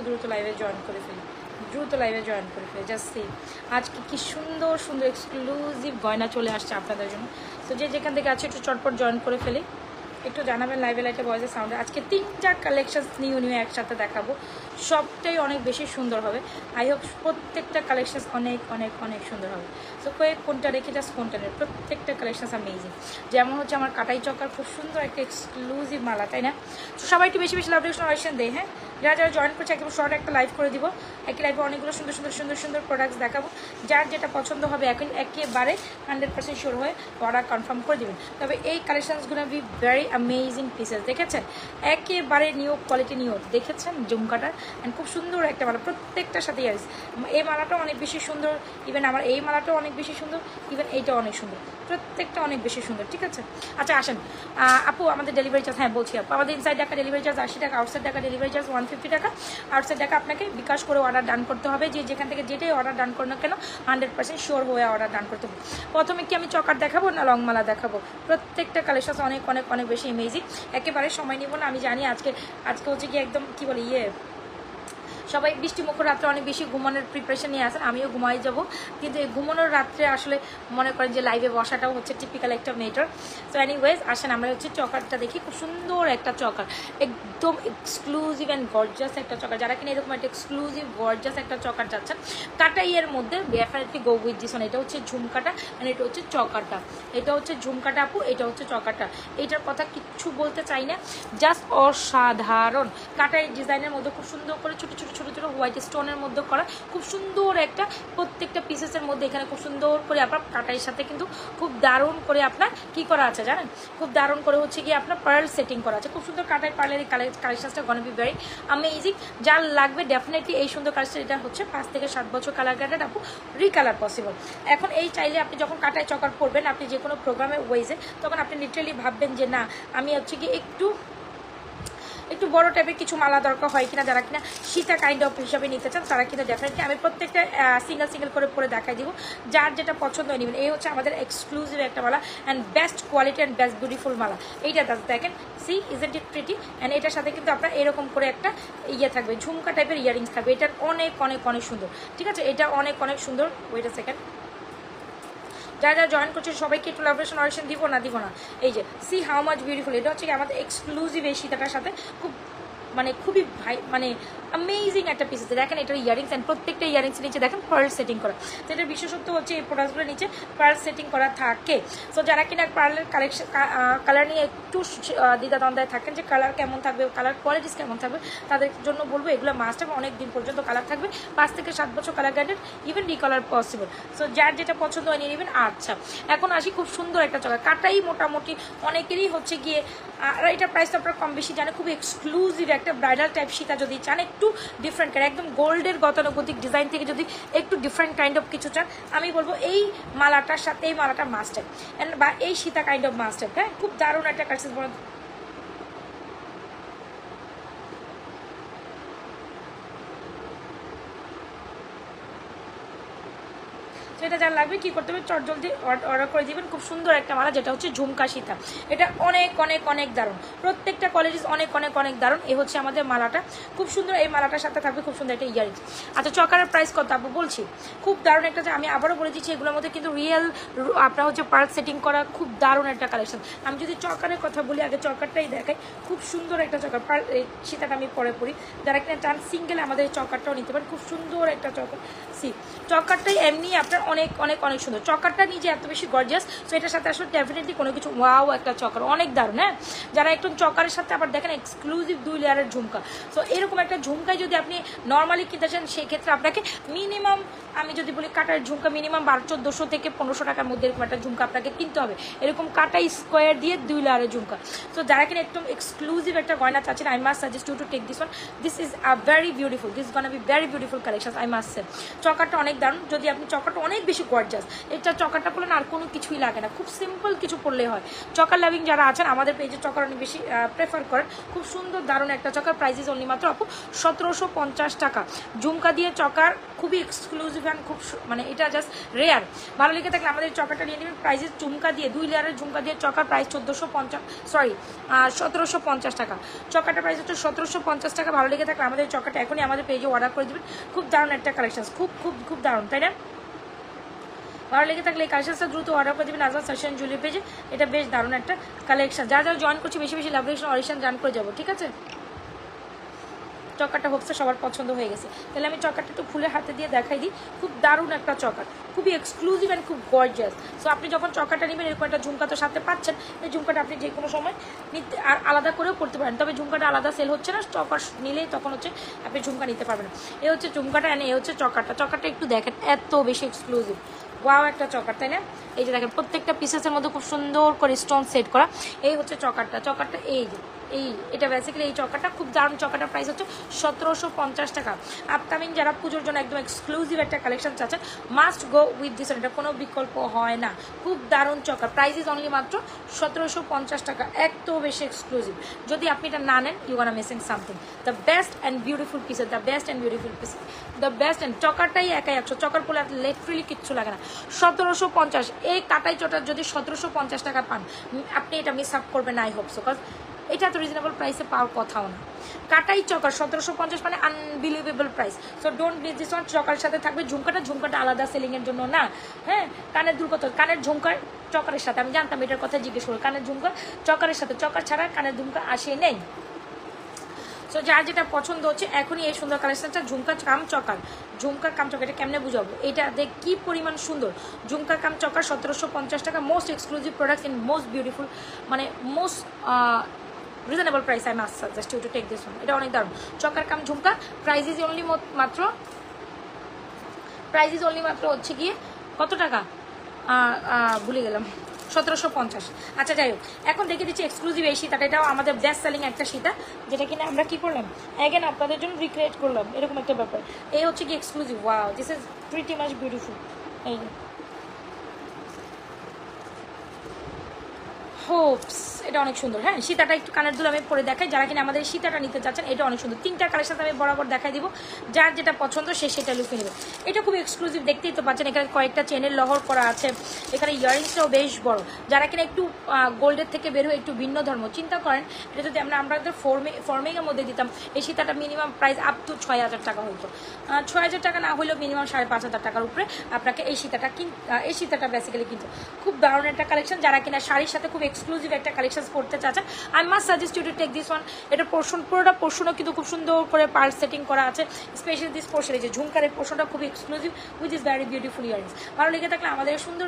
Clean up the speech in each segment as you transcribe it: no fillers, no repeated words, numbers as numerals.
দ্রুত লাইভে জয়েন করে ফেলি, জাস্ট সি আজকে কি সুন্দর সুন্দর এক্সক্লুসিভ গয়না চলে আসছে আপনাদের জন্য। তো যে যেখান থেকে আছে একটু চটপট জয়েন করে ফেলি, একটু জানাবেন লাইভে লাইটে ভয়েসের সাউন্ডে। আজকে 3টা কালেকশন নিউ একসাথে দেখাবো, সবটাই অনেক বেশি সুন্দর হবে। আই হোপ প্রত্যেকটা কালেকশন অনেক অনেক অনেক সুন্দর হবে। সো কোনটা রেখে জাস্ট কোনটা নেই, প্রত্যেকটা কালেকশন অ্যামেজিং। যেমন হচ্ছে আমার কাটাই চকার খুব সুন্দর একটা এক্সক্লুসিভ মালা, তাই না? তো সবাই একটু বেশি বেশি লাভ রিকশন দেয়। হ্যাঁ, যারা যারা জয়েন করছে একদম শর্ট একটা লাইভ করে দিব। একই লাইভে অনেকগুলো সুন্দর সুন্দর সুন্দর সুন্দর প্রোডাক্টস দেখাবো। যার যেটা পছন্দ হবে এখন একেবারে 100% শিওর হয়ে অর্ডার কনফার্ম করে দেবেন। তবে এই কালেকশনসগুলো বি ভেরি অ্যামেজিং পিসেস, দেখেছেন? একেবারে নিউ কোয়ালিটি নিউ, দেখেছেন ঝুমকাটা? অ্যান্ড খুব সুন্দর একটা মালা, প্রত্যেকটার সাথে ইয়ারিস। এই মালাটাও অনেক বেশি সুন্দর, ইভেন আমার এই মালাটাও অনেক বেশি সুন্দর, ইভেন এইটাও অনেক সুন্দর, প্রত্যেকটা অনেক বেশি সুন্দর। ঠিক আছে, আচ্ছা আসেন আপু, আমাদের ডেলিভারি চার্জ, হ্যাঁ বলছি আপু, আমাদের ইনসাইড টাকা ডেলিভারি চার্জ 80 টাকা, আউটসাইড টাকা ডেলিভারি চার্জ 150 টাকা। আউটসাইড টাকা আপনাকে বিকাশ করে অর্ডার ডান করতে হবে, যে যেখান থেকে যেটাই অর্ডার ডান করো না কেন 100% শিওর হয়ে অর্ডার ডান করতে হবে। প্রথমে কি আমি চকার দেখাবো না লং মালা দেখাবো? প্রত্যেকটা কালেকশন অনেক অনেক অনেক বেশি ইমেজিং। একেবারে সময় নিব না, আমি জানি আজকে হচ্ছে কি একদম কি বলে সবাই বৃষ্টিমুখর রাত্রে অনেক বেশি ঘুমানোর প্রিপারেশন নিয়ে আসেন, আমিও ঘুমাই যাব, কিন্তু এই ঘুমানোর রাত্রে আসলে মনে করেন যে লাইভে বসাটাও হচ্ছে টিপিক্যাল একটা মেটার। সো এনিওয়েজ আসেন আমরা হচ্ছে চকারটা দেখি। খুব সুন্দর একটা চকার, একদম এক্সক্লুসিভ অ্যান্ড গর্জাস একটা চকার। যারা কিনা এরকম একটা এক্সক্লুসিভ গর্জাস একটা চকার চাচ্ছেন, কাটাইয়ের মধ্যে definitely go with this one. এটা হচ্ছে ঝুমকাটা অ্যান্ড এটা হচ্ছে চকারটা, এটা হচ্ছে ঝুমকাটা আপু, এটা হচ্ছে চকারটা। এইটার কথা কিচ্ছু বলতে চাই না, জাস্ট অসাধারণ। কাটাই ডিজাইনের মধ্যে খুব সুন্দর করে ছোটো ছোটো ছোটো ছোটো হোয়াইট স্টোনের মধ্যে করা, খুব সুন্দর একটা প্রত্যেকটা পিসেসের মধ্যে এখানে খুব সুন্দর করে আপনার কাটাইয়ের সাথে কিন্তু খুব দারুণ করে আপনার কি করা আছে জানেন? খুব দারুণ করে হচ্ছে কি আপনার পার্ল সেটিং করা আছে। খুব সুন্দর কাটাই পার্লের এই কালেকশনসটা গনা বি ভেরি অ্যামেজিং। যার লাগবে ডেফিনেটলি এই সুন্দর কালেকশন, এটা হচ্ছে 5 থেকে 7 বছর কালার গ্যারান্টেড আপু, রিকালার পসিবল। এখন এই চাইলে আপনি যখন কাটাই চকার পরবেন আপনি যে কোনো প্রোগ্রামে ওয়েজে, তখন আপনি লিটারেলি ভাববেন যে না আমি হচ্ছে কি একটু বড় টাইপের কিছু মালা দরকার হয় কিনা, যারা কিনা সীতা কাইন্ড অফ হিসাবে নিতে চান তারা কিন্তু ডেফিনেটলি আমি প্রত্যেকটা সিঙ্গেল করে পরে দেখাই দিব, যার যেটা পছন্দ হয় নেবেন। এই হচ্ছে আমাদের এক্সক্লুসিভ একটা মালা and best quality and best beautiful মালা। এইটা দেখেন, see isn't it pretty? And এটার সাথে কিন্তু আপনার এরকম করে একটা থাকবে, ঝুমকা টাইপের ইয়ারিংস থাকবে। এটা অনেক অনেক অনেক সুন্দর, ঠিক আছে? এটা অনেক অনেক সুন্দর। ওয়েট আ সেকেন্ড, যারা যারা জয়েন করছে সবাইকে একটু লাভেশন অডিশন দিব না? এই যে সি হাউ মাচ বিউটিফুল। এটা হচ্ছে কি আমাদের এক্সক্লুসিভ এই সীতাটার সাথে খুব খুবই অ্যামেজিং একটা পিস আছে। দেখেন এটার ইয়ারিংস অ্যান্ড প্রত্যেকটা ইয়ারিংসের নিচে দেখেন পার্ল সেটিং করা। তো এটার বিশেষত্ব হচ্ছে এই প্রোডাক্টগুলোর নিচে পার্ল সেটিং করা থাকে। সো যারা কিনা পার্লের কালার নিয়ে একটু দ্বিধাদ্বন্দ্বায় থাকেন যে কালার কেমন থাকবে, কালার কোয়ালিটিস কেমন থাকবে, তাদের জন্য বলবো এগুলো মাস্ট হবে। অনেক দিন পর্যন্ত কালার থাকবে, 5 থেকে 7 বছর colour guaranteed, even recolour possible. So যার যেটা পছন্দ হয় নিয়ে নেবেন। আচ্ছা এখন আসি, খুব সুন্দর একটা চকার কাটাই মোটামুটি অনেকেরই হচ্ছে গিয়ে, আর এটার প্রাইস তো আপনারা কম বেশি জানে। খুব এক্সক্লুসিভ একটা ব্রাইডাল টাইপ সীতা যদি চান, একটু ডিফারেন্ট কালার, একদম গোল্ডের গতানুগতিক ডিজাইন থেকে যদি একটু ডিফারেন্ট কাইন্ড অফ কিছু চান, আমি বলবো এই মালাটার সাথে এই মালাটা মাস্ট হ্যাভ, বা এই Sita kind of must have. হ্যাঁ, খুব দারুণ একটা কালেকশন। তো এটা যার লাগবে কী করতে হবে, চট জলদি অর্ডার করে দিবেন। খুব সুন্দর একটা মালা, যেটা হচ্ছে ঝুমকা সীতা। এটা অনেক অনেক অনেক দারুণ, প্রত্যেকটা কোয়ালিটিস অনেক অনেক অনেক দারুণ। এ হচ্ছে আমাদের মালাটা, খুব সুন্দর। এই মালাটার সাথে থাকবে খুব সুন্দর একটা ইয়ারিংস। আচ্ছা চকারের প্রাইস কত আপু বলছি, খুব দারুণ একটা, আমি আবারও বলে দিচ্ছি এগুলোর মধ্যে কিন্তু রিয়েল আপনার হচ্ছে পার্ল সেটিং করা, খুব দারুণ একটা কালেকশন। আমি যদি চকারের কথা বলি, আগে চকারটাই দেখাই। খুব সুন্দর একটা চকার, পার্ল সীতাটা আমি পরে পড়ি। যারা কিনা চান সিঙ্গেল আমাদের এই চকারটাও নিতে পারেন, খুব সুন্দর একটা চকার। সি চকারটাই এমনি আপনার অনেক অনেক অনেক সুন্দর। চকারটা নিজে এত বেশি গর্জিয়াস, সো এটার সাথে আসলে ডেফিনেটলি কোনো কিছু ওয়াও একটা চকার, অনেক দারুণ। হ্যাঁ, যারা একটু চকারের সাথে আবার দেখেন এক্সক্লুসিভ 2 লেয়ারের ঝুমকা। সো এরকম একটা ঝুমকায় যদি আপনি নর্মালি কিনতে চান, সেই ক্ষেত্রে আপনাকে মিনিমাম, আমি যদি বলি কাটার ঝুমকা মিনিমাম 1200 থেকে 1500 টাকার মধ্যে এরকম একটা ঝুমকা আপনাকে কিনতে হবে। এরকম কাটাই স্কোয়ার দিয়ে 2 লেয়ারের ঝুমকা। সো যারা কিনা একদম এক্সক্লুসিভ একটা গয়না চাচ্ছেন, I must suggest you to take this one. This is a very beautiful, this gonna be very beautiful collection, I must say. চকারটা অনেক দারুণ, যদি আপনি চকারটা অনেক অনেক বেশি গর্জাস। এটা চকারটা পরলে না আর কোনো কিছুই লাগে না, খুব সিম্পল কিছু পরলে হয়। চকার লাভিং যারা আছেন আমাদের পেজে চকার অনেক বেশি প্রেফার করেন। খুব সুন্দর দারুণ একটা চকার, প্রাইসেস অনলি মাত্র আপু 1750 টাকা। ঝুমকা দিয়ে চকার খুবই এক্সক্লুসিভ অ্যান্ড খুব মানে এটা জাস্ট রেয়ার। ভালো লেগে থাকলে আমাদের চকারটা নিয়ে নেবেন। প্রাইসেস ঝুমকা দিয়ে 2 লেয়ারের ঝুমকা দিয়ে চকার প্রাইস 1750 টাকা। চকারটা প্রাইস হচ্ছে 1750 টাকা। ভালো লেগে থাকলে আমাদের চকারটা এখনই আমাদের পেজে অর্ডার করে দেবেন। খুব দারুণ একটা কালেকশন, খুব খুব খুব দারুণ, তাই না? ভালো লেগে থাকলে এই কালেকশনটা দ্রুত অর্ডার করে দেবেন নাজমা ফ্যাশন জুয়েলারি পেজে। এটা বেশ দারুণ একটা কালেকশন। যারা যারা জয়েন করছে বেশি বেশি লাভেশন অডিশন জয়েন করে যাবো, ঠিক আছে? চকারটা হোপসে সবার পছন্দ হয়ে গেছে। তাহলে আমি চকারটা একটু খুলে হাতে দিয়ে দেখাই দিই। খুব দারুণ একটা চকার, খুবই এক্সক্লুসিভ অ্যান্ড খুব গর্জিয়াস। সো আপনি যখন চকারটা নেবেন এরকম একটা ঝুমকা তো সাথে পাচ্ছেন। এই ঝুমকাটা আপনি যে কোনো সময় নিতে আর আলাদা করেও করতে পারেন, তবে ঝুমকাটা আলাদা সেল হচ্ছে না। চকার নিলেই তখন হচ্ছে আপনি ঝুমকা নিতে পারবেন। এ হচ্ছে ঝুমকাটা এনে এ হচ্ছে চকারটা। চকারটা একটু দেখেন, এত বেশি এক্সক্লুসিভ, ওয়াও একটা চকার, তাই না? এই যে দেখেন প্রত্যেকটা পিসেসের মধ্যে খুব সুন্দর করে স্টোন সেট করা। এই হচ্ছে চকারটা। চকারটা এই যে এটা বেসিক্যালি এই চকারটা খুব দারুণ। চকারটার প্রাইস হচ্ছে 1750 টাকা। আপকামিং যারা পুজোর জন্য একদম এক্সক্লুসিভ একটা কালেকশন চাচ্ছেন, মাস্ট গো উইথ দিস। এটা কোনো বিকল্প হয় না। খুব দারুণ চকার, প্রাইস ইজ অনলি মাত্র 1750 টাকা। এত বেশি এক্সক্লুসিভ, যদি আপনি এটা না নেন you gonna missing something. The best and beautiful pieces, the best and beautiful pieces, the best and চকারটাই একাই 100। চকার পরে লিটারালি কিচ্ছু লাগে না। 1750 এই কাটাই চটার যদি 1750 টাকা পান আপনি এটা মিস আপ করবেন না। আই হোপ সো, কজ এটা তো রিজনেবল প্রাইসে পাওয়ার কথাও না। কাটাই চকার 1750 মানে unbelievable price. So don't miss this one. Choker সাথে থাকবে ঝুমকাটা। ঝুমকাটা আলাদা সেলিংয়ের জন্য না, হ্যাঁ। কানের দুল কত? কানের ঝুমকার চকারের সাথে, আমি জানতাম এটার কথা জিজ্ঞেস করি। কানের ঝুমকা চকারের সাথে, চকার ছাড়া কানের ঝুমকা আসে নেই। সো যার যেটা পছন্দ হচ্ছে এখনই এই সুন্দর কালেকশনটা। ঝুমকা কাম চকার, ঝুমকা কাম চকার, এটা কেমনে বুঝাবো? এটা দেখ কি পরিমাণ সুন্দর। ঝুমকা কাম চকার 1750 টাকা। Most exclusive product in most beautiful, মানে most reasonable price. I must suggest you to take this one. এটা অনেক দারুণ। Choker cum jhumka price is only মাত্র হচ্ছে গিয়ে কত টাকা ভুলে গেলাম, 1750। আচ্ছা যাই হোক, এখন দেখে দিচ্ছি এক্সক্লুসিভ এই সীতাটা। এটাও আমাদের বেস্ট সেলিং একটা সীতা, যেটা কিনা আমরা কি করলাম অ্যাগেন আপনাদের জন্য রিক্রিয়েট করলাম, এরকম একটা ব্যাপার। এই হচ্ছে কি exclusive. Wow, this is pretty much beautiful. এই হোপস, এটা অনেক সুন্দর। হ্যাঁ, সীতাটা একটু কানের দুল আমি পরে দেখাই। যারা কিনা আমাদের সীতাটা নিতে চাচ্ছেন, এটা অনেক সুন্দর। 3টা কালেকশন আমি বরাবর দেখাই দিব। যার যেটা পছন্দ সে সেটা লুকে নেবে। এটা খুব এক্সক্লুসিভ, দেখতেই তো পাচ্ছেন। এখানে কয়েকটা চেনের লহর করা আছে। এখানে ইয়ারিংসটাও বেশ বড়। যারা কিনা একটু গোল্ডের থেকে বের হয়ে একটু ভিন্ন ধর্ম চিন্তা করেন, এটা যদি আমাদের ফর্মিংয়ের মধ্যে দিতাম, এই সীতাটা মিনিমাম প্রাইস আপ টু 6000 টাকা হইতো। 6000 টাকা না হলেও মিনিমাম 5500 টাকার উপরে আপনাকে এই সীতাটা বেসিক্যালি কিন্তু খুব দারুণ একটা কালেকশন। যারা কিনা শাড়ির সাথে খুব এক্সক্লুসিভ একটা কালেকশন করতে চাচ্ছেন, I must suggest you to take this one. এটা পুরোটা পোর্শনও কিন্তু খুব সুন্দর করে পার্ল সেটিং করা আছে। স্পেশালি দিস পোর্শন, এই যে ঝুমকারের পোর্শনটা খুব exclusive with is vary beautiful earrings. ভালো লেগে থাকলে আমাদের সুন্দর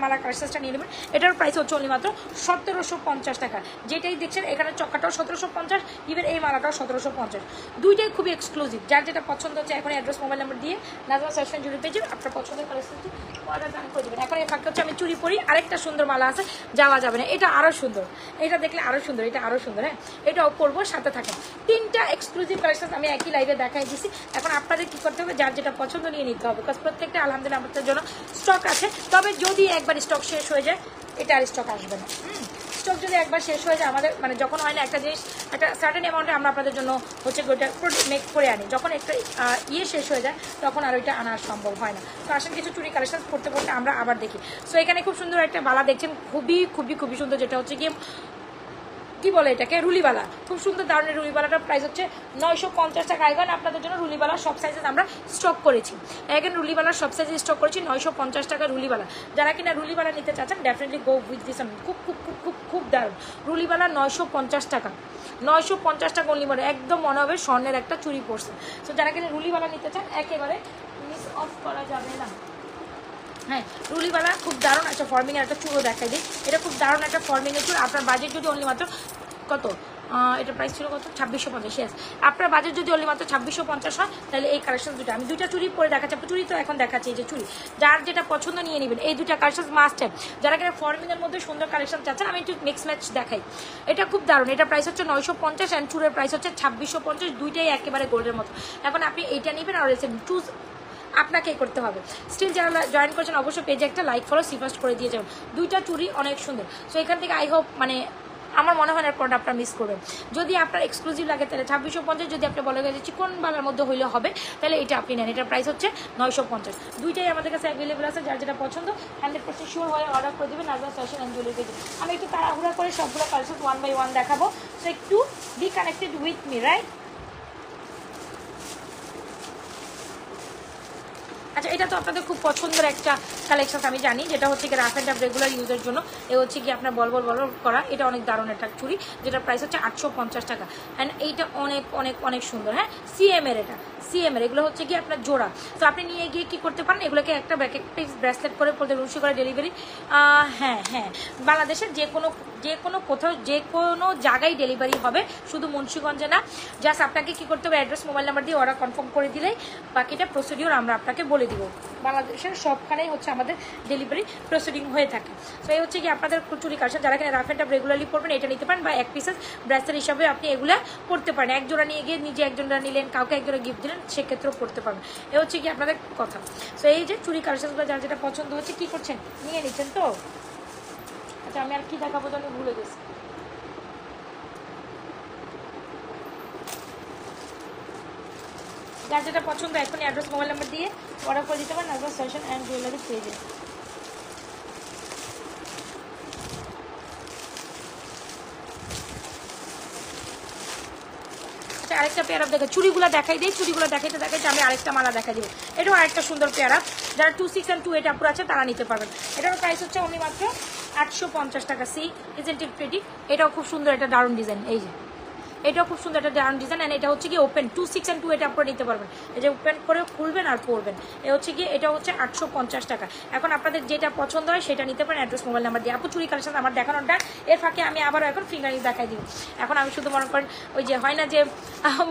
মালা কালেকশনটা নিয়ে নেবেন। এটার প্রাইস হচ্ছে অনলি মাত্র 1750 টাকা। যেটাই দেখছেন এখানে চক্কাটাও 1750, ইভেন এই মালাটাও 1750। দুইটাই খুবই এক্সক্লুসিভ। যার যেটা পছন্দ হচ্ছে এখন অ্যাড্রেস মোবাইল নাম্বার দিয়ে নাজমা ফ্যাশন জুয়েলারি পেজে আপনার পছন্দের কালেকশনটি অর্ডার দান করে দেবেন। এখন এই ফাঁকটা হচ্ছে আমি চুরি পরি, আরেকটা সুন্দর মালা আছে, যাওয়া যাবে না। এটা আরও সুন্দর, এটা দেখলে আরও সুন্দর, এটা আরও সুন্দর। হ্যাঁ, এটাও করবো, সাথে থাকেন। 3টা এক্সক্লুসিভ কালেকশন আমি একই লাইভে দেখাই দিচ্ছি। এখন আপনাদের কী করতে হবে, যার যেটা পছন্দ নিয়ে নিতে হবে, বিকজ প্রত্যেকটা আলহামদুলিল্লাহ আমাদের জন্য স্টক আছে। তবে যদি একবার স্টক শেষ হয়ে যায়, এটা আর স্টক আসবে না। স্টক যদি একবার শেষ হয়ে যায়, আমাদের মানে যখন হয় না একটা জিনিস একটা সার্টেন অ্যামাউন্টে আমরা আপনাদের জন্য হচ্ছে ওইটা মেক করে আনি, যখন একটা শেষ হয়ে যায় তখন আর ওইটা আনা সম্ভব হয় না। তো আসেন কিছু চুরি কালেকশন করতে করতে আমরা আবার দেখি। সো এখানে খুব সুন্দর একটা বালা দেখছেন, খুবই সুন্দর, যেটা হচ্ছে গিয়ে কি বলে এটাকে, রুলিবালা। খুব সুন্দর দারুণের রুলিবালাটার প্রাইস হচ্ছে 950 টাকা। এখন আপনাদের জন্য রুলিবালার সব সাইজে আমরা স্টক করেছি। এখন রুলিবালার সব সাইজে স্টক করেছি 950 টাকা রুলিবালা। যারা কিনা রুলিবালা নিতে চাচ্ছেন ডেফিনেটলি গো উইথ দিস। খুব দারুণ রুলিবালা। 950 টাকা, 950 টাকা অনলি। মানে একদম মনে হবে স্বর্ণের একটা চুরি পড়ছে। তো যারা কিনা রুলিবালা নিতে চান একেবারে মিস অফ করা যাবে না। হ্যাঁ, রুলিবালা খুব দারুণ একটা ফর্মিংয়ের একটা চুড়ো দেখাই দিই। এটা খুব দারুণ একটা ফর্মিংয়ের চুড়। আপনার বাজেট যদি অনলি মাত্র কত, এটা প্রাইস ছিল কত, 2650। শেষ। আপনার বাজেট যদি অনলি মাত্র 2650 হয়, তাহলে এই কালেকশন দুটো আমি দুইটা চুরি পরে দেখাচ্ছি। আপনার চুরি তো এখন দেখাচ্ছি, এই যে চুরি, যার যেটা পছন্দ নিয়ে নেবেন। এই দুটা কালেকশন মাস্ট হ্যাভ। যারা কিনা ফর্মিংয়ের মধ্যে সুন্দর কালেকশন চাচ্ছেন, আমি একটু মিক্স ম্যাচ দেখাই। এটা খুব দারুণ। এটা প্রাইস হচ্ছে 950 অ্যান্ড চুরের প্রাইস হচ্ছে 2650। দুইটাই একেবারে গোল্ডের মতো। এখন আপনি এইটা নেবেন আর চুজ আপনাকেই করতে হবে। স্টিল যারা জয়েন করছেন অবশ্যই পেজে একটা লাইক ফলো সিফাস্ট করে দিয়ে যাবেন। দুইটা চুড়ি অনেক সুন্দর। সো এখান থেকে আই হোপ মানে আমার মনে হয় না প্রোডাক্ট আপনার মিস করবেন। যদি আপনার এক্সক্লুসিভ লাগে তাহলে 2650, যদি আপনি বলে গেছে চিকন বালার মধ্যে হইলে হবে তাহলে এটা আপনি নেন। এটার প্রাইস হচ্ছে 950। দুইটাই আমাদের কাছে অ্যাভেলেবেল আছে, যার যেটা পছন্দ 100% শিওর হয়ে অর্ডার করে দেবেন নাজমা ফ্যাশন অ্যান্ড জুয়েলারি পেজে। আমি একটু তাড়াহুড়া করে সবগুলো কালেকশন 1 বাই 1 দেখাবো, সো একটু B connected with me, right? আচ্ছা, এটা তো আপনাদের খুব পছন্দের একটা কালেকশন আমি জানি, যেটা হচ্ছে কি রাফ অ্যান্ড টাফ রেগুলার ইউজের জন্য। এ হচ্ছে কি আপনার বল করা, এটা অনেক দারুণ একটা চুড়ি, যেটার প্রাইস হচ্ছে 850 টাকা। অ্যান্ড এইটা অনেক অনেক অনেক সুন্দর। হ্যাঁ, সিএমের, এটা সিএমের, এগুলো হচ্ছে কি আপনার জোড়া। তো আপনি নিয়ে গিয়ে কি করতে পারেন, এগুলোকে একটা ব্রেসলেট করে পড়তে রুশি করে ডেলিভারি। হ্যাঁ হ্যাঁ, বাংলাদেশের যে কোনো কোথাও যে কোনো জায়গায় ডেলিভারি হবে, শুধু মুন্সিগঞ্জে না। জাস্ট আপনাকে কি করতে হবে, অ্যাড্রেস মোবাইল নাম্বার দিয়ে অর্ডার কনফার্ম করে দিলেই বাকিটা প্রসিডিওর আমরা আপনাকে বলে দিব। বাংলাদেশের সবখানেই হচ্ছে আমাদের ডেলিভারি প্রসিডিং হয়ে থাকে। তো এই হচ্ছে কি আপনাদের চুরি কালেকশন, যারা এখানে রাফ অ্যান্ড টাফ রেগুলারলি পড়বেন এটা নিতে পারেন, বা এক পিসেস ব্রেসলেট হিসাবে আপনি এগুলো করতে পারেন। এক জোড়া নিয়ে গিয়ে নিজে এক জোড়া নিলেন, কাউকে এক জোড়া গিফট দিলেন, সেক্ষেত্রেও করতে পারবেন। এ হচ্ছে কি আপনাদের কথা। তো এই যে চুরি কালেকশনগুলো যার যেটা পছন্দ হচ্ছে কি করছেন, নিয়ে নিচ্ছেন তো। আচ্ছা, আমি আর কি দেখাবো জানি ভুলে গেছি। যার যেটা পছন্দ এখনই অ্যাড্রেস মোবাইল নাম্বার দিয়ে অর্ডার করে দিতে পারেন নাজমা ফ্যাশন অ্যান্ড জুয়েলারি পেজে। আচ্ছা, আরেকটা পেয়ার আপ দেখে চুড়িগুলো দেখাই দিই। চুড়িগুলো দেখাইতে আমি আরেকটা মালা দেখাই দিব। এটাও আরেকটা সুন্দর পেয়ার আপ, যারা 26 and 28 আপুর আছে তারা নিতে পারবেন। এটার প্রাইস হচ্ছে অনলি মাত্র 850 টাকা। See isn't it pretty? এটাও খুব সুন্দর, এটা দারুণ ডিজাইন। এই যে এটাও খুব সুন্দর একটা দারুণ ডিজাইন। অ্যান্ড এটা হচ্ছে কি ওপেন 26 and 28 আপনারা নিতে পারবেন। এই যে ওপেন করে খুলবেন আর পরবেন। এ হচ্ছে কি এটা হচ্ছে 850 টাকা। এখন আপনাদের যেটা পছন্দ হয় সেটা নিতে পারেন অ্যাড্রেস মোবাইল নাম্বার দিয়ে। আপু চুরি কালেকশন আমার দেখানোর ডান, এর ফাঁকে আমি আবারও এখন ফিঙ্গারিং দেখাই দিব। এখন আমি শুধু মনে করেন ওই যে হয় না যে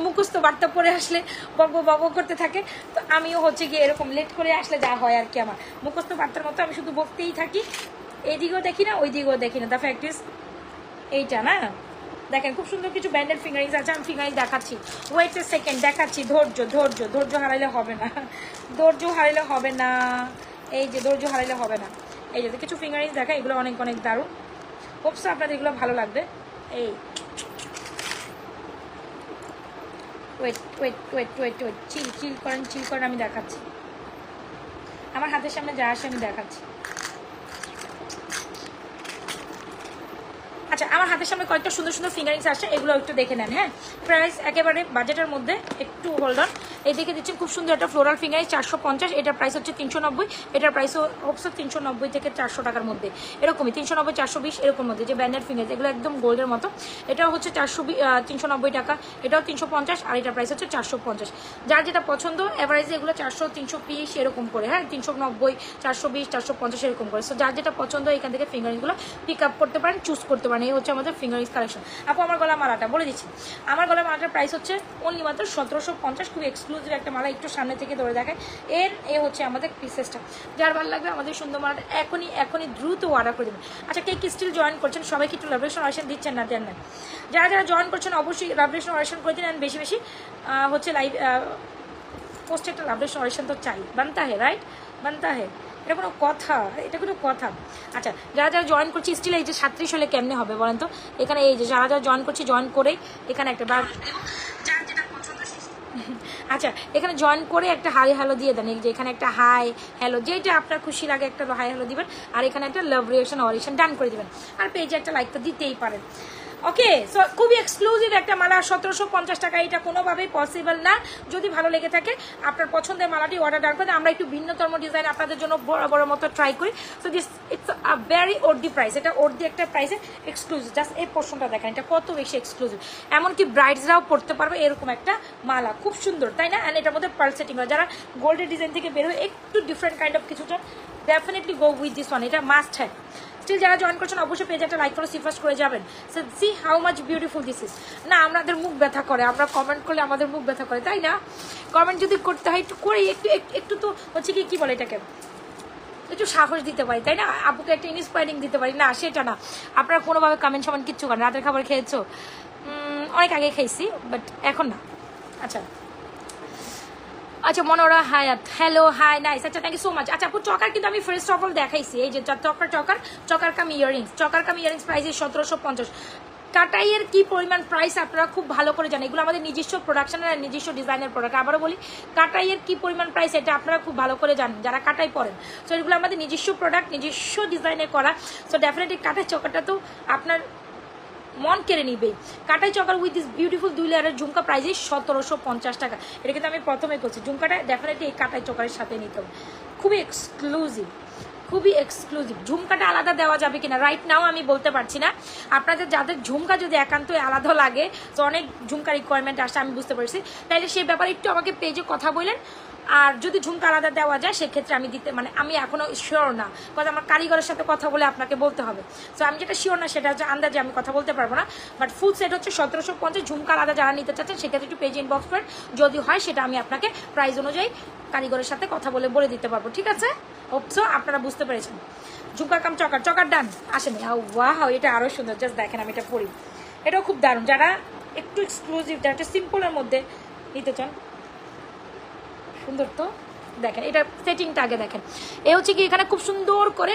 মুখস্থ বার্তা পড়ে আসলে বক করতে থাকে, তো আমিও হচ্ছে গিয়ে এরকম লেট করে আসলে যা হয় আর কি, আমার মুখস্থ বার্তার মতো আমি শুধু বকতেই থাকি, এইদিকেও দেখি না ওইদিকেও দেখি না। দ্য ফ্যাক্ট ইজ এইটা না, দেখেন খুব সুন্দর কিছু ব্যান্ডেড ফিঙ্গারিংস আছে। আমি ফিঙ্গারিং দেখাচ্ছি, ওয়েট এ সেকেন্ড, দেখাচ্ছি। ধৈর্য হারাইলে হবে না, ধৈর্য হারাইলে হবে না। এই যে ধৈর্য হারাইলে হবে না। এই যে কিছু ফিঙ্গারিংস দেখা, এগুলো অনেক অনেক দারুণ। হোপস আপনাদের এগুলো ভালো লাগবে। এই ওয়েট চিল করেন, আমি দেখাচ্ছি। আমার হাতের সামনে যা আসে আমি দেখাচ্ছি। আচ্ছা, আমার হাতের সামনে কয়েকটা সুন্দর সুন্দর ফিঙ্গারিংস আসছে, এগুলো একটু দেখে নেন। হ্যাঁ, প্রাইস একেবারে বাজেটের মধ্যে, একটু হোল্ড অন। এই দেখে দিচ্ছেন খুব সুন্দর একটা ফ্লোরাল ফিঙ্গারিংস 450। এটার প্রাইস হচ্ছে 390। এটার প্রাইস হচ্ছে 390 থেকে 400 টাকার মধ্যে, এরকমই 390 420 এরকম মধ্যে। যে ব্যান্ডেড ফিঙ্গারিংস এগুলো একদম গোল্ডের মতো। এটাও হচ্ছে 390 টাকা, এটাও 350, আর এটার প্রাইস হচ্ছে 450। যার যেটা পছন্দ এভারেজে এগুলো 400 320 এরকম করে। হ্যাঁ, 390 420 450 এরকম করে। সো যার যেটা পছন্দ এখান থেকে ফিঙ্গারিংগুলো পিক আপ করতে পারেন, চুজ করতে পারেন। এই হচ্ছে আমাদের ফিঙ্গারিংস কালেকশন। আপু আমার গলা মালাটা বলে দিচ্ছি, আমার গলা মালাটার প্রাইস হচ্ছে অনলি মাত্র 1750। খুব এক্সক্লুসিভ একটা মালা, একটু সামনে থেকে ধরে দেখায়। এ হচ্ছে আমাদের পিসেসটা। যার ভালো লাগবে আমাদের সুন্দর মালাটা এখনই দ্রুত অর্ডার করে দেবেন। আচ্ছা, কে কি স্টিল জয়েন করছেন সবাইকে একটু লাভরেশন অরেশন দিচ্ছেন না, দেন না? যারা জয়েন করছেন অবশ্যই লাভরেশন অরেশন করে দিন। অ্যান্ড বেশি বেশি হচ্ছে লাইভ পোস্টে একটা লাভরেশন অরেশন তো চাই, বানতা হে, রাইট? বানতা হে, এটা কোনো কথা? আচ্ছা, যারা জয়েন করছি স্টিল এই যে 37 হলে কেমনে হবে বলেন তো? এখানে এই যে যারা জয়েন করছি, জয়েন করেই এখানে একটা আচ্ছা, এখানে জয়েন করে একটা হাই হ্যালো দিয়ে দেন। এই যে এখানে একটা হাই হ্যালো, যেটা আপনার খুশি লাগে একটা হাই হ্যালো দিবেন, আর এখানে একটা লাভ রিয়েকশন অরেশন ডান করে দিবেন, আর পেজে একটা লাইক তো দিতেই পারেন। ওকে, সো খুবই এক্সক্লুসিভ একটা মালা 1750 টাকা। এটা কোনোভাবেই পসিবল না। যদি ভালো লেগে থাকে আপনার পছন্দের মালাটি অর্ডার ডান করে, আমরা একটু ভিন্নতম ডিজাইন আপনাদের জন্য বড় মতো ট্রাই করি। So this it's a very worthy price, এটা ওর্দি একটা প্রাইসে এক্সক্লুসিভ। জাস্ট এই পোর্শনটা দেখেন, এটা কত বেশি এক্সক্লুসিভ। এমনকি ব্রাইডসরাও পড়তে পারবে এরকম একটা মালা, খুব সুন্দর তাই না? অ্যান্ড এটার মধ্যে পার্ল সেটিং হয়। যারা গোল্ডের ডিজাইন থেকে বের হয়ে একটু ডিফারেন্ট কাইন্ড অফ কিছুটা, definitely go with this one, এটা মাস্ট হ্যাভ। স্টিল যারা জয়েন করছেন অবশ্যই পেজে একটা লাইক করে সিফাস্ট করে যাবেন। So C how much beautiful this is. না, আমাদের মুখ ব্যথা করে, আমরা কমেন্ট করলে আমাদের মুখ ব্যথা করে, তাই না? কমেন্ট যদি করতে হয় একটু করেই, একটু তো হচ্ছে কি বলে এটাকে, একটু সাহস দিতে পারি, তাই না? আপুকে একটা ইন্সপায়ারিং দিতে পারি না, সেটা না। আপনারা কোনোভাবে কমেন্ট সমান কিচ্ছু করেন। রাতের খাবার খেয়েছো? অনেক আগে খেয়েছি, বাট এখন না। আচ্ছা, আচ্ছা মনোরা হায়াত, হ্যালো হাই নাইস, আচ্ছা থ্যাংক ইউ সো মাচ। আচ্ছা আপু চকার কিন্তু আমি ফার্স্ট অফ অল দেখাইছি, এই যে চকার কাম ইয়ারিংস প্রাইস 1750। কাটাইয়ের কি পরিমাণ প্রাইস আপনারা খুব ভালো করে জানেন, এগুলো আমাদের নিজস্ব প্রোডাকশনের নিজস্ব ডিজাইনের প্রোডাক্ট। আবারও বলি, কাটাইয়ের কি পরিমাণ প্রাইস এটা আপনারা খুব ভালো করে জানেন যারা কাটাই পরেন। সো এগুলো আমাদের নিজস্ব প্রোডাক্ট, নিজস্ব ডিজাইনে করা। সো ডেফিনেটলি কাটাই চকারটা তো আপনার মন কেড়ে নিবেই। কাটাই চকার উইথ দিস বিউটিফুল 2 লেয়ারের ঝুমকা প্রাইস 1750 টাকা। এটা কিন্তু আমি প্রথমে করছি, ঝুমকাটা ডেফিনেটলি এই কাটাই চকারের সাথে নিতে হবে, খুবই এক্সক্লুসিভ। ঝুমকাটা আলাদা দেওয়া যাবে কিনা রাইট নাও আমি বলতে পারছি না। আপনাদের যাদের ঝুমকা যদি একান্তই আলাদা লাগে, তো অনেক ঝুমকা রিকোয়ারমেন্ট আসছে আমি বুঝতে পারছি, তাইলে সেই ব্যাপারে একটু আমাকে পেজে কথা বললেন। আর যদি ঝুমকা আলাদা দেওয়া যায় সেক্ষেত্রে আমি দিতে আমি এখনো শিওর না, কারণ আমার কারিগরের সাথে কথা বলে আপনাকে বলতে হবে। সো আমি যেটা শিওর না সেটা হচ্ছে আন্দাজে আমি কথা বলতে পারবো না। বাট ফুল সেট হচ্ছে 1750। ঝুমকা আলাদা যারা নিতে চাচ্ছেন সেক্ষেত্রে একটু পেজে ইনবক্স করেন, যদি হয় সেটা আমি আপনাকে প্রাইস অনুযায়ী কারিগরের সাথে কথা বলে দিতে পারবো, ঠিক আছে? সো আপনারা বুঝতে পেরেছেন। ঝুমকা কাম চকার ডান আসেনি। ওয়াও, এটা আরো সুন্দর, জাস্ট দেখেন আমি এটা পরি, এটাও খুব দারুণ। যারা একটু এক্সক্লুসিভ, যারা একটু সিম্পলের মধ্যে নিতে চান, সুন্দর তো দেখেন এটা সেটিংটা আগে দেখেন। এ হচ্ছে কি এখানে খুব সুন্দর করে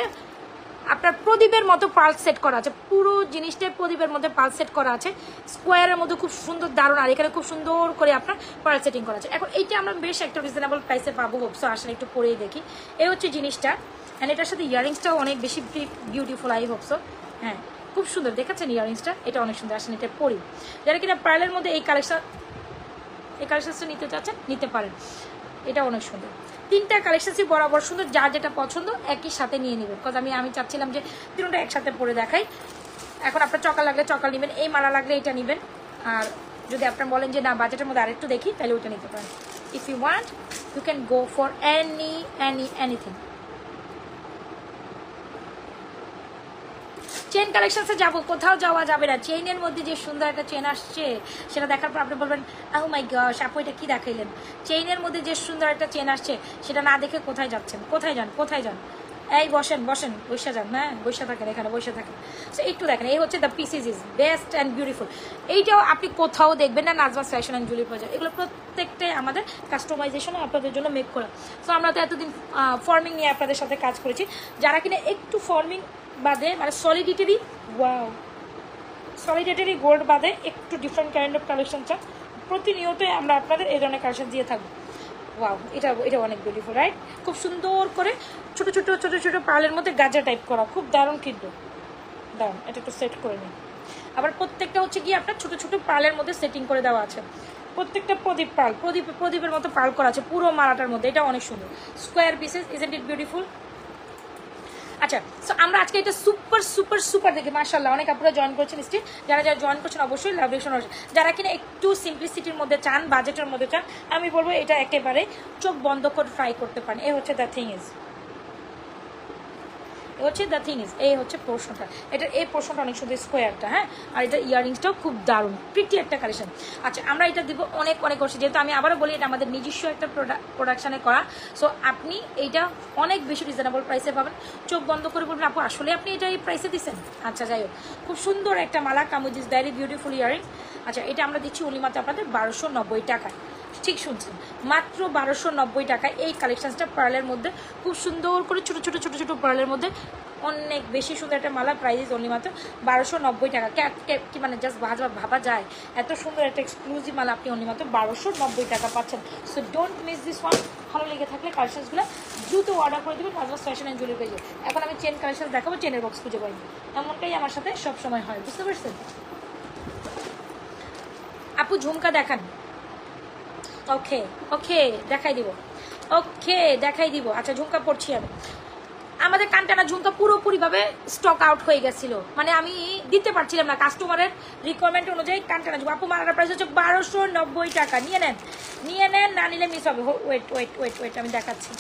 আপনার প্রদীপের মতো পালস সেট করা আছে, পুরো জিনিসটাই প্রদীপের মধ্যে পালস সেট করা আছে, স্কোয়ারের মধ্যে খুব সুন্দর দারুণ। আর এখানে খুব সুন্দর করে আপনার পাল সেটিং করা আছে। এখন এইটা আমরা বেশ একটা রিজনেবল প্রাইসে পাবো, হোপসো আসলে একটু পরেই দেখি। এই হচ্ছে জিনিসটা, অ্যান্ড এটার সাথে ইয়ারিংসটাও অনেক বেশি বিউটিফুল, আই হোপসো। হ্যাঁ খুব সুন্দর দেখাচ্ছেন ইয়ারিংসটা, এটা অনেক সুন্দর। আসেন এটা পরি, যারা কিনা পার্লের মধ্যে এই কালেকশনটা নিতে চাচ্ছেন নিতে পারেন, এটা অনেক সুন্দর। 3টা কালেকশনসই বরাবর সুন্দর, যার যেটা পছন্দ একই সাথে নিয়ে নেবেন, বিকজ আমি চাচ্ছিলাম যে 3টা একসাথে পরে দেখাই। এখন আপনার চকার লাগলে চকার নেবেন, এই মালা লাগলে এটা নেবেন। আর যদি আপনার বলেন যে না বাজেটের মধ্যে আরেকটু দেখি, তাহলে ওইটা নিতে পারেন। If you want you can go for anything. Chain কালেকশনসে যাবো, কোথাও যাওয়া যাবে না। চেইনের মধ্যে যে সুন্দর একটা চেন আসছে সেটা দেখার পর আপনি বলবেন ও মাই গশ আপু এটা কি দেখাইলেন। চেইনের মধ্যে যে সুন্দর একটা চেন আসছে সেটা না দেখে কোথায় যাচ্ছেন, কোথায় যান। এই বসেন বসে যান, হ্যাঁ বসে থাকেন, এখানে বসে থাকেন। সো একটু দেখেন, এই হচ্ছে the pieces is best and beautiful. এইটাও আপনি কোথাও দেখবেন না, নাজমাস ফ্যাশন অ্যান্ড জুয়েলারি বাজার। এগুলো প্রত্যেকটাই আমাদের কাস্টমাইজেশন আপনাদের জন্য মেক করা। সো আমরা তো এতদিন ফর্মিং নিয়ে আপনাদের সাথে কাজ করেছি, যারা কিনা একটু ফর্মিং বাদে মানে সলিডিটারি গোল্ড বাদে একটু ডিফারেন্ট কাইন্ড অফ কালেকশন চান, প্রতিনিয়তই আমরা আপনাদের এই ধরনের কালেকশন দিয়ে থাকবো। ওয়াও, এটা অনেক বিউটিফুল, রাইট? খুব সুন্দর করে ছোট ছোট পার্লের মধ্যে গাজা টাইপ করা, খুব দারুণ কিন্তু দারুণ। এটা একটু সেট করে নিন। আবার প্রত্যেকটা হচ্ছে কি আপনার ছোট ছোট পার্লের মধ্যে সেটিং করে দেওয়া আছে, প্রত্যেকটা প্রদীপের মতো পার্ল করা আছে পুরো মালাটার মধ্যে। এটা অনেক সুন্দর, square pieces, isn't it beautiful? আচ্ছা, সো আমরা আজকে এটা সুপার দেখি, মাশাআল্লাহ অনেক আপনারা জয়েন করছেন। স্টিল যারা জয়েন করছেন অবশ্যই লাভ রিকশন। যারা কিনা একটু সিম্পলিসিটির মধ্যে চান, বাজেটের মধ্যে চান, আমি বলবো এটা একেবারে চোখ বন্ধ করে ট্রাই করতে পারেন। এই হচ্ছে দ্য থিং ইজ, এই হচ্ছে পোর্শনটা, এই পোর্শনটা অনেক সুন্দর স্কোয়ারটা, হ্যাঁ। আর এটা ইয়ারিংসটাও খুব দারুণ প্রিটি একটা কালেকশন। আচ্ছা, আমরা এটা দিব অনেক করছি, যেহেতু আমি আবারও বলি এটা আমাদের নিজস্ব একটা প্রোডাকশানে করা। সো আপনি এইটা অনেক বেশি রিজনেবল প্রাইসে পাবেন। চোখ বন্ধ করে বলবেন আপু আসলে আপনি এটা এই প্রাইসে দিচ্ছেন। আচ্ছা যাই হোক, খুব সুন্দর একটা মালা cum with this very beautiful earring. আচ্ছা, এটা আমরা দিচ্ছি অনলি মাত্র আপনাদের 1290 টাকায়। ঠিক শুনছেন, মাত্র 1290 টাকায় এই কালেকশনসটা পার্লের মধ্যে খুব সুন্দর করে ছোট ছোট পার্লের মধ্যে অনেক বেশি সুন্দর একটা মালা। প্রাইস অনলি মাত্র 1290 টাকা। কি মানে জাস্ট ভাবা যায় এত সুন্দর একটা এক্সক্লুসিভ মালা আপনি অনলি মাত্র 1290 টাকা পাচ্ছেন। So don't miss this one. ভালো লেগে থাকলে কালেকশনসগুলো দ্রুত অর্ডার করে দেবেন নাজমাস ফ্যাশন অ্যান্ড জুয়েলারি পেজে। এখন আমি চেন কালেকশন দেখাবো, চেনের বক্স খুঁজে পাইনি, এমনটাই আমার সাথে সবসময় হয়, বুঝতে পারছেন? আপু ঝুমকা দেখান। ওকে দেখাই দিব। আচ্ছা, ঝুমকা পড়ছি আমি। আমাদের কানটানা ঝুমকা পুরোপুরিভাবে স্টক আউট হয়ে গেছিলো, মানে আমি দিতে পারছিলাম না কাস্টমারের রিকোয়ারমেন্ট অনুযায়ী। কানটানা ঝুমকা আপু মালার প্রাইস হচ্ছে 1290 টাকা। নিয়ে নেন, না নিলে মিস হবে। ওয়েট আমি দেখাচ্ছি।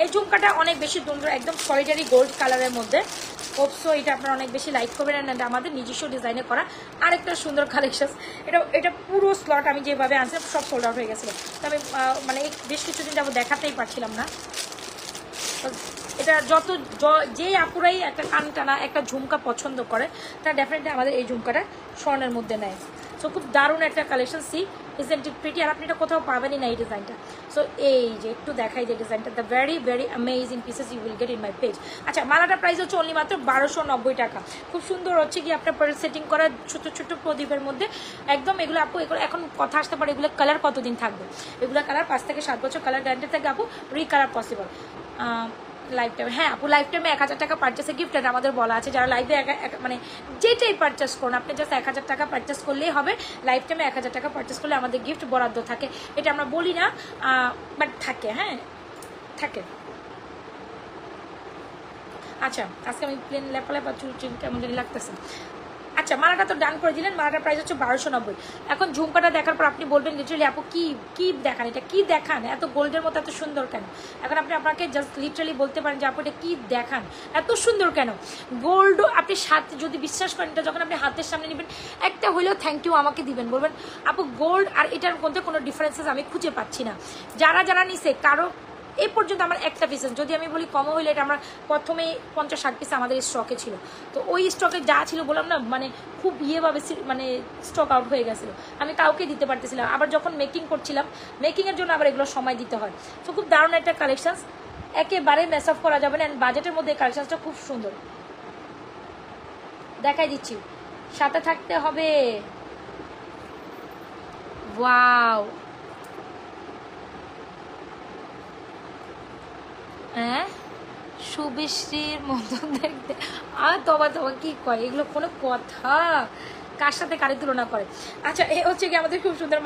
এই ঝুমকাটা অনেক বেশি সুন্দর, একদম সলিডারি গোল্ড কালারের মধ্যে। হোপসো এটা আপনারা অনেক বেশি লাইক করবেন। আমাদের নিজস্ব ডিজাইনে করা আরেকটা সুন্দর কালেকশন। এটা পুরো স্লট আমি যেভাবে আনছি সব সোল্ড আউট হয়ে গেছিলো, তো আমি মানে বেশ কিছুদিন যাবো দেখাতেই পারছিলাম না। এটা যেই আপুরাই একটা কান টানা একটা ঝুমকা পছন্দ করে তারা ডেফিনেটলি আমাদের এই ঝুমকাটা স্বর্ণের মধ্যে নেয়। সো খুব দারুণ একটা কালেকশন। See isn't it pretty? আর আপনি এটা কোথাও পাবেনই না এই ডিজাইনটা। সো এই যে একটু দেখাই যে ডিজাইনটা, the very very amazing pieces you will get in my page. আচ্ছা, মালাটার প্রাইস হচ্ছে অনলি মাত্র 1290 টাকা। খুব সুন্দর হচ্ছে কি আপনার পার্ল সেটিং করা ছোটো ছোটো প্রদীপের মধ্যে একদম। এগুলো আপু এগুলো এখন কথা আসতে পারে, এগুলো কালার কতদিন থাকবে? এগুলো কালার 5 থেকে 7 বছর কালার গ্যারান্টি থাকে আপু, রিকালার পসিবল লাইফ টাইম। হ্যাঁ আপু, লাইফ টাইমে 1000 টাকা পারচেসে গিফট এটা আমাদের বলা আছে। যারা লাইফে মানে যেটাই পারচেস করুন আপনি, জাস্ট 1000 টাকা পারচেস করলেই হবে। লাইফ টাইমে 1000 টাকা পারচেস করলে আমাদের গিফট বরাদ্দ থাকে, এটা আমরা বলি না, বাট থাকে, হ্যাঁ থাকে। আচ্ছা, আজকে আমি প্লেন লেপা চুল কেমন জানি লাগতেছে। আচ্ছা, মালাটা তো ডান করে দিলেন, মালাটার প্রাইস হচ্ছে 1290। এখন ঝুমকাটা দেখার পর আপনি বলবেন লিটারালি আপু কি দেখান, এটা কি দেখান, এত গোল্ডের মতো এত সুন্দর কেন? এখন আপনি আপনাকে জাস্ট লিটারালি বলতে পারেন যে আপু এটা কি দেখান, এত সুন্দর কেন? গোল্ড আপনি সাথে যদি বিশ্বাস করেন, এটা যখন আপনি হাতের সামনে নেবেন একটা হলেও থ্যাংক ইউ আমাকে দিবেন, বলবেন আপু গোল্ড আর এটার মধ্যে কোনো ডিফারেন্সেস আমি খুঁজে পাচ্ছি না। যারা নিছে কারো এই পর্যন্ত আমার একটা পিসেস, যদি আমি বলি কমও হইলে, এটা আমরা প্রথমেই 50-60 পিস আমাদের স্টকে ছিল। তো ওই স্টকে যা ছিল বললাম না, মানে খুব ইয়েভাবে মানে স্টক আউট হয়ে গেছিলো, আমি কাউকে দিতে পারতেছিলাম। আবার যখন মেকিং করছিলাম, মেকিংয়ের জন্য আবার এগুলো সময় দিতে হয়। তো খুব দারুণ একটা কালেকশানস, একেবারে মেস অফ করা যাবে না। অ্যান্ড বাজেটের মধ্যে এই কালেকশানসটা খুব সুন্দর, দেখাই দিচ্ছি, সাথে থাকতে হবে। ওয়াও, হ্যাঁ শুভশ্রীর মতন দেখতে, আর তোমার কি কয়, এগুলো কোনো কথা? কার সাথে কারে তুলনা করে? আচ্ছা, এ হচ্ছে কি আমাদের খুব সুন্দর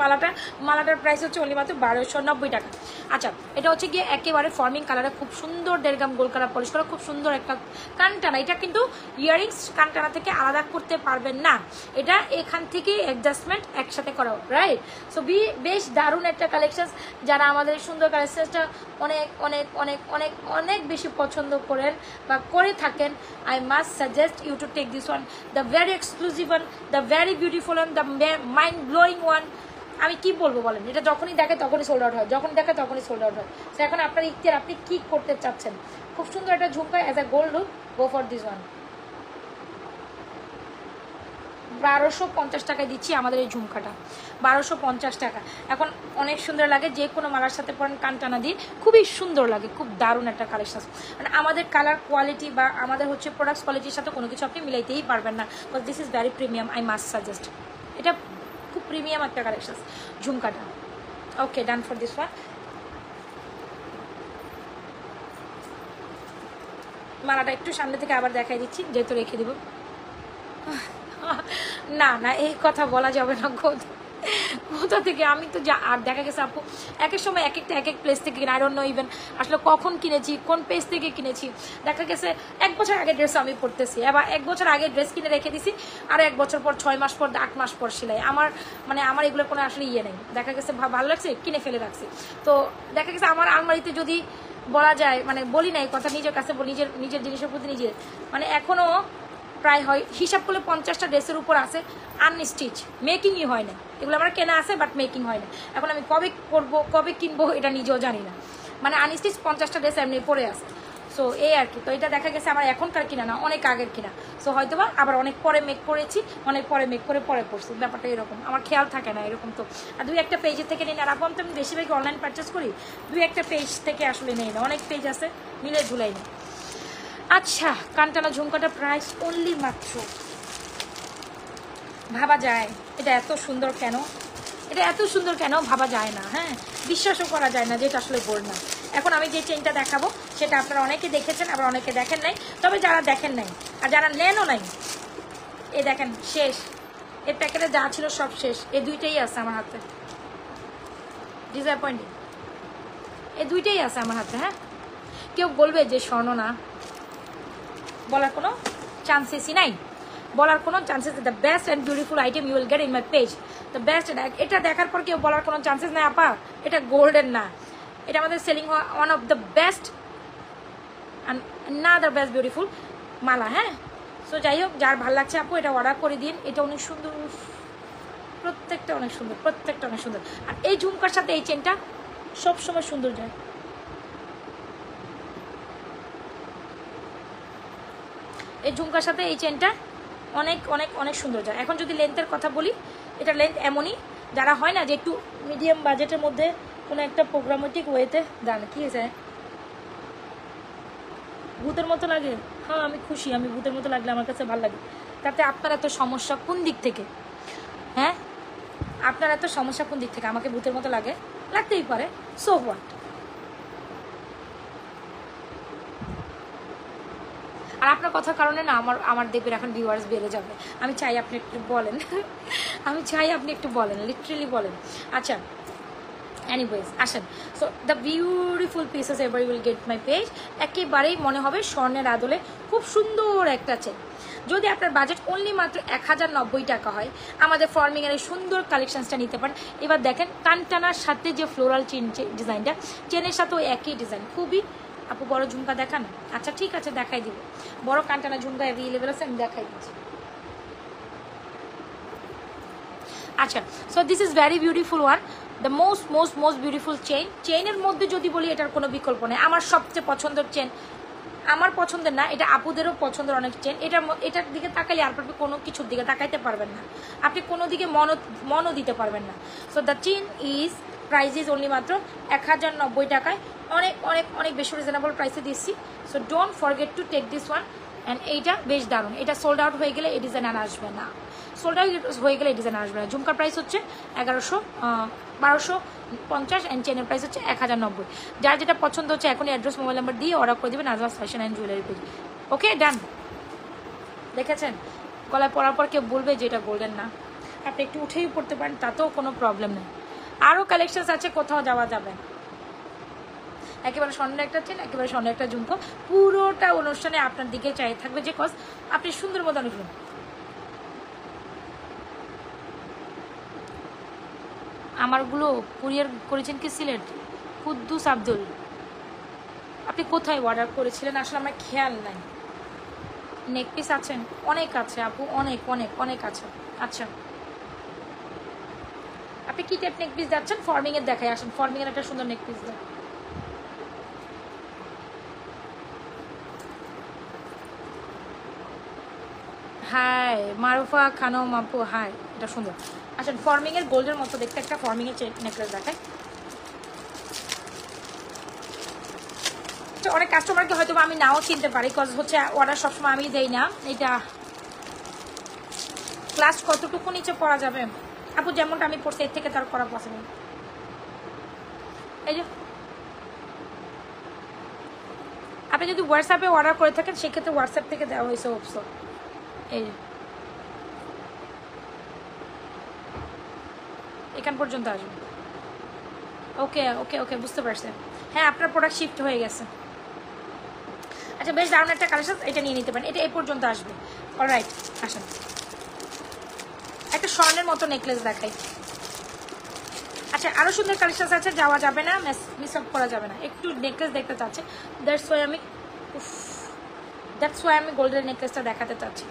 মালাটার প্রাইস হচ্ছে অনলি মাত্র 1290 টাকা। আচ্ছা, এটা হচ্ছে গিয়ে একেবারে ফর্মিং কালারে খুব সুন্দর 1.5 গ্রাম গোল্ড কালার পলিশ করা, খুব সুন্দর একটা কানটানা। এটা কিন্তু ইয়ারিংস কানটানা থেকে আলাদা করতে পারবেন না, এটা এখান থেকে অ্যাডজাস্টমেন্ট একসাথে করা, রাইট? সো বেশ দারুণ একটা কালেকশন। যারা আমাদের সুন্দর কালেকশনটা অনেক অনেক অনেক অনেক অনেক বেশি পছন্দ করেন বা করে থাকেন, I must suggest you to take this one, the very exclusive one, the very beautiful one, the mind blowing one. আমি কি বলবো বলেন, এটা যখনই দেখে তখনই সোল্ড আউট হয়, যখন দেখে তখনই সোল্ড আউট হয়। তো এখন আপনার ইচ্ছের আপনি কি করতে চাচ্ছেন? খুব সুন্দর একটা ঝুমকা as a gold look, go for this one. 1250 টাকায় দিচ্ছি আমাদের এই ঝুমকাটা, 1250 টাকা। এখন অনেক সুন্দর লাগে, যে কোনো মালার সাথে পরেন কানটানা দিয়ে খুবই সুন্দর লাগে, খুব দারুণ একটা কালেকশন। মানে আমাদের কালার কোয়ালিটি বা আমাদের হচ্ছে প্রোডাক্টস কোয়ালিটির সাথে কোনো কিছু আপনি মিলাইতেই পারবেন না, because this is very premium, I must suggest. এটা খুব প্রিমিয়াম একটা কালেকশন ঝুমকাটা। Okay, done for this one. মালাটা একটু সামনে থেকে আবার দেখাই দিচ্ছি, যেহেতু রেখে দিব। না না, এই কথা বলা যাবে না, কোথা থেকে আমি তো যা। আর দেখা গেছে আপু এক এক সময় এক এক প্লেস থেকে কিনে, আই ডোন্ট নো ইভেন আসলে কখন কিনেছি, কোন পেজ থেকে কিনেছি। দেখা গেছে 1 বছর আগে ড্রেস আমি পরতেছি, এবার 1 বছর আগে ড্রেস কিনে রেখে দিছি, আর 1 বছর পর 6 মাস পর 8 মাস পর সেলাই। আমার এগুলো কোনো আসলে ইয়ে নেই। দেখা গেছে ভালো লাগছে কিনে ফেলে রাখছি। তো দেখা গেছে আমার আলমারিতে যদি বলা যায়, মানে বলি না এই কথা, নিজের কাছে নিজের জিনিসের প্রতি নিজের, মানে এখনও প্রায় হয় হিসাব করলে 50টা ড্রেসের উপর আছে আনস্টিচ, মেকিংই হয় না। এগুলো আমার কেনা আছে বাট মেকিং হয় না। এখন আমি কবে করবো কবে কিনবো এটা নিজেও জানি না, মানে আনস্টিচ 50টা ড্রেস এমনি পরে আছে। সো এই আর কি। তো এটা দেখা গেছে আমার এখনকার কিনা না, অনেক আগের কিনা। সো হয়তো বা আবার অনেক পরে মেক করেছি, অনেক পরে মেক করে পরে করছি, ব্যাপারটা এরকম, আমার খেয়াল থাকে না এরকম। তো আর 2-1টা পেজের থেকে নিই না, আর এখন তো আমি বেশিরভাগই অনলাইন পারচেস করি, 2-1টা পেজ থেকে আসলে নেই না, অনেক পেজ আছে মিলে ঝুলাই না। আচ্ছা, কানটানা ঝুমকাটা প্রাইস অনলি মাত্র, ভাবা যায় এটা এত সুন্দর কেন, এটা এত সুন্দর কেন ভাবা যায় না, হ্যাঁ বিশ্বাসও করা যায় না যে এটা আসলে গোল্ড না। এখন আমি যে চেনটা দেখাবো সেটা আপনারা অনেকে দেখেছেন, আবার অনেকে দেখেন নাই। তবে যারা দেখেন নাই আর যারা নেনও নাই, এই দেখেন শেষ, এর প্যাকেটে যা ছিল সব শেষ। এই 2টাই আছে আমার হাতে, ডিসঅ্যাপয়েন্টিং, এই 2টাই আছে আমার হাতে। হ্যাঁ, কেউ বলবে যে স্বর্ণ না, বলার কোনো চান্সেসই নাই, বলার কোনো chances. The best and beautiful item you will get in my page, the best. এটা দেখার পর কেউ বলার কোনো চান্সেস নাই আপা এটা গোল্ডেন না, এটা আমাদের selling one of the best and না দ্য বেস্ট বিউটিফুল মালা। হ্যাঁ, সো যাই হোক, যার ভালো লাগছে আপু এটা অর্ডার করে দিন। এটা অনেক সুন্দর, প্রত্যেকটা অনেক সুন্দর, প্রত্যেকটা অনেক সুন্দর। আর এই ঝুমকার সাথে এই চেনটা সবসময় সুন্দর যায়। এই ঝুমকার সাথে এই চেনটা অনেক অনেক অনেক সুন্দর যায়। এখন যদি লেন্থের কথা বলি, এটা লেন্থ এমনই, যারা হয় না যে একটু মিডিয়াম বাজেটের মধ্যে কোনো একটা প্রোগ্রামেটিক ওয়েতে দাঁড়ান, কী হয়েছে? ভূতের মতো লাগে? হ্যাঁ আমি খুশি, আমি ভূতের মতো লাগলে আমার কাছে ভালো লাগে। তাতে আপনার এত সমস্যা কোন দিক থেকে? হ্যাঁ আপনার এত সমস্যা কোন দিক থেকে? আমাকে ভূতের মতো লাগে, লাগতেই পারে, সো হোয়াট। আর আপনার কথার কারণে না আমার দেখবেন এখন ভিউয়ার্স বেড়ে যাবে। আমি চাই আপনি একটু বলেন আমি চাই আপনি একটু বলেন, লিটারেলি বলেন। আচ্ছা এনিওয়েজ আসেন। So the beautiful pieces ever will get my page. একেবারেই মনে হবে স্বর্ণের আদলে খুব সুন্দর একটা চেন। যদি আপনার বাজেট অনলি মাত্র 1090 টাকা হয়, আমাদের ফর্মিংয়ের এই সুন্দর কালেকশনসটা নিতে পারেন। এবার দেখেন কানটানার সাথে যে ফ্লোরাল চেন ডিজাইনটা, চেনের সাথেও একই ডিজাইন, খুবই। আপু বড় ঝুমকা দেখান? আচ্ছা ঠিক আছে দেখাই দিব, বড় কানটানা ঝুমকা অ্যাভেলেবেল আছে, আমি দেখাই দিচ্ছি। আচ্ছা so this is very beautiful one, the most beautiful চেইনের মধ্যে যদি বলি এটার কোনো বিকল্প নেই। আমার সবচেয়ে পছন্দের চেন, আমার পছন্দের না, এটা আপুদেরও পছন্দের অনেক চেন। এটার দিকে তাকালে আর কোনো কিছুর দিকে তাকাইতে পারবেন না, আপনি কোনো দিকে মনও দিতে পারবেন না। So the chain is price is only মাত্র 1090 টাকায়, অনেক অনেক অনেক বেশি রিজনেবল প্রাইসে দিচ্ছি। So don't forget to take this one. And এইটা বেশ দারুণ, এটা সোল্ড আউট হয়ে গেলে এই ডিজাইন আর আসবে না, সোল্ড আউট হয়ে গেলে এই ডিজাইন আসবে না। ঝুমকার প্রাইস হচ্ছে 1250 অ্যান্ড চেনের প্রাইস হচ্ছে 1090। যার যেটা পছন্দ হচ্ছে এখনই অ্যাড্রেস মোবাইল নাম্বার দিয়ে অর্ডার করে দেবেন Nazma's fashion and jewellery page. ওকে ডান। দেখেছেন গলায় পরার পর কেউ বলবে যে এটা গোল্ডেন না, আপনি একটু উঠেই পড়তে পারেন, তাতেও কোনো প্রবলেম নেই। আরও কালেকশনস আছে, কোথাও যাওয়া যাবে। একেবারে স্বর্ণের একটা চেন, একেবারে স্বর্ণের একটা ঝুমকো, পুরোটা অনুষ্ঠানে আপনার দিকে চাই থাকবে, যে কজ আপনি সুন্দর মতো অনেক। আমারগুলো কুরিয়ার করেছেন কি সিলেট? কুদ্দুস আব্দুল, আপনি কোথায় অর্ডার করেছিলেন আসলে আমার খেয়াল নাই। নেক পিস আছেন? অনেক আছে আপু, অনেক অনেক অনেক আছে। আচ্ছা আপনি কি টাইপ নেক পিস যাচ্ছেন? ফর্মিংয়ের দেখায় আসেন, ফর্মিংয়ের একটা সুন্দর নেক পিস দেয়। হাই মারুফা খানম আপু, হাই, এটা সুন্দর। আসেন ফর্মিংয়ের গোল্ডের মতো দেখতে একটা ফর্মিংয়ের নেকলেস দেখায়। অনেক কাস্টমারকে হয়তো আমি নাও চিনতে পারি, কজ হচ্ছে অর্ডার সবসময় আমি দেই না। এটা ক্লাস কতটুকু নিচে পড়া যাবে আপু? যেমনটা আমি পড়ছি এর থেকে তার করা পসিবল। এই যে আপনি যদি হোয়াটসঅ্যাপে অর্ডার করে থাকেন সেক্ষেত্রে হোয়াটসঅ্যাপ থেকে দেওয়া হয়েছে অবশ্য। এই এখান পর্যন্ত আসবে। ওকে ওকে ওকে বুঝতে পারছেন। হ্যাঁ আপনার প্রোডাক্ট শিফট হয়ে গেছে। আচ্ছা বেশ দারুণ একটা কালেকশন, এটা নিয়ে নিতে পারেন, এটা এই পর্যন্ত আসবে। অলরাইট আসেন একটা স্বর্ণের মতো নেকলেস দেখাই। আচ্ছা আরও সুন্দর কালেকশন আছে, যাওয়া যাবে না, মিস আপ করা যাবে না। একটু নেকলেস দেখতে চাচ্ছে, দ্যাটস ওয়াই আমি গোল্ডেন নেকলেসটা দেখাতে চাচ্ছি।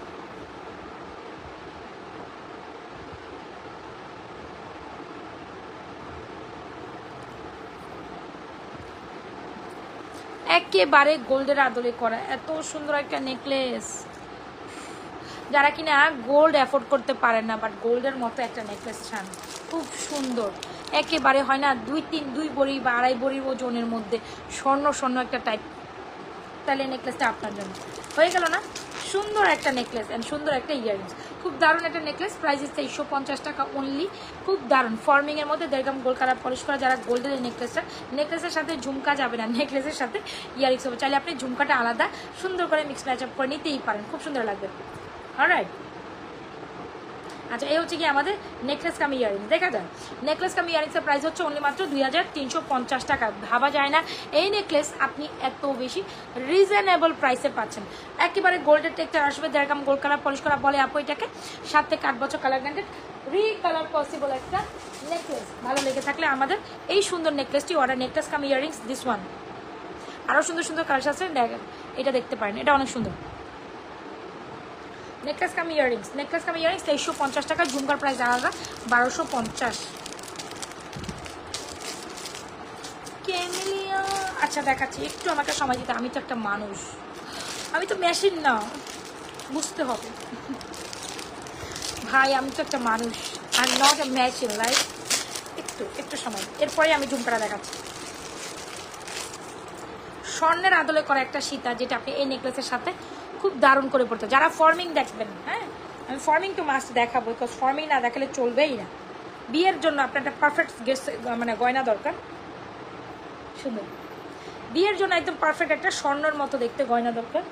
একেবারে গোল্ডের আদলে করা এত সুন্দর একটা নেকলেস। যারা কিনা গোল্ড অ্যাফোর্ড করতে পারেন না বাট গোল্ডের মতো একটা নেকলেস চান, খুব সুন্দর, একেবারে হয় না 2 ভরি বা 2.5 ভরির ওজনের মধ্যে স্বর্ণ একটা টাইপ, তাহলে নেকলেসটা আপনার জন্য হয়ে গেল না? সুন্দর একটা নেকলেস অ্যান্ড সুন্দর একটা ইয়াররিংস, খুব দারুণ একটা নেকলেস। প্রাইস ইস 2350 টাকা অনলি, খুব দারুণ। ফর্মিংয়ের মধ্যে 1.5 গ্রাম গোল্ড কালার পলিশ করা। যারা গোল্ডের এই নেকলেসটা, নেকলেসের সাথে ঝুমকা যাবে না, নেকলেসের সাথে ইয়াররিংস হবে। চাইলে আপনি ঝুমকাটা আলাদা সুন্দর করে মিক্স ম্যাচ আপ করে নিতেই পারেন, খুব সুন্দর লাগবে। অলরাইট আচ্ছা এই হচ্ছে কি আমাদের নেকলেস কাম ইয়াররিংস। দেখা যায় নেকলেস কাম ইয়াররিংসের প্রাইস হচ্ছে অনলি মাত্র 2350 টাকা। ভাবা যায় না এই নেকলেস আপনি এত বেশি রিজনেবল প্রাইসে পাচ্ছেন। একেবারে গোল্ডের টেক্সচার আসবে, 1.5 গ্রাম গোল্ড কালার পলিশ করা বলে আপু এটাকে। 7 থেকে 8 বছর কালার গ্যারান্টেড, রিকালার পসিবল একটা নেকলেস। ভালো লেগে থাকলে আমাদের এই সুন্দর নেকলেসটি order, necklace cum earrings this one. আরও সুন্দর সুন্দর কালার আছে, এটা দেখতে পারেন, এটা অনেক সুন্দর। নেকলেস কাম ইয়াররিংস, 2350 টাকা। ঝুমকার প্রাইস আলাদা 1250। ক্যামেলিয়া আচ্ছা দেখাচ্ছি, একটু আমাকে সময় দিতে, আমি তো একটা মানুষ, আমি তো মেশিন না, বুঝতে হবে ভাই, আমি তো একটা মানুষ। Are not a matching like. একটু সময়, এরপরে আমি ঝুমকাটা দেখাচ্ছি। স্বর্ণের আদলে করা একটা সীতা, যেটা আপনি এই নেকলেসের সাথে খুব দারুণ করে পড়তে। যারা ফর্মিং দেখবেন, হ্যাঁ আমি ফর্মিং তো মাস্ট দেখাবো, বিকজ ফর্মিং না দেখালে চলবেই না। বিয়ের জন্য আপনার একটা পারফেক্ট মানে গয়না দরকার, সুন্দর বিয়ের জন্য একদম পারফেক্ট একটা স্বর্ণের মতো দেখতে গয়না দরকার।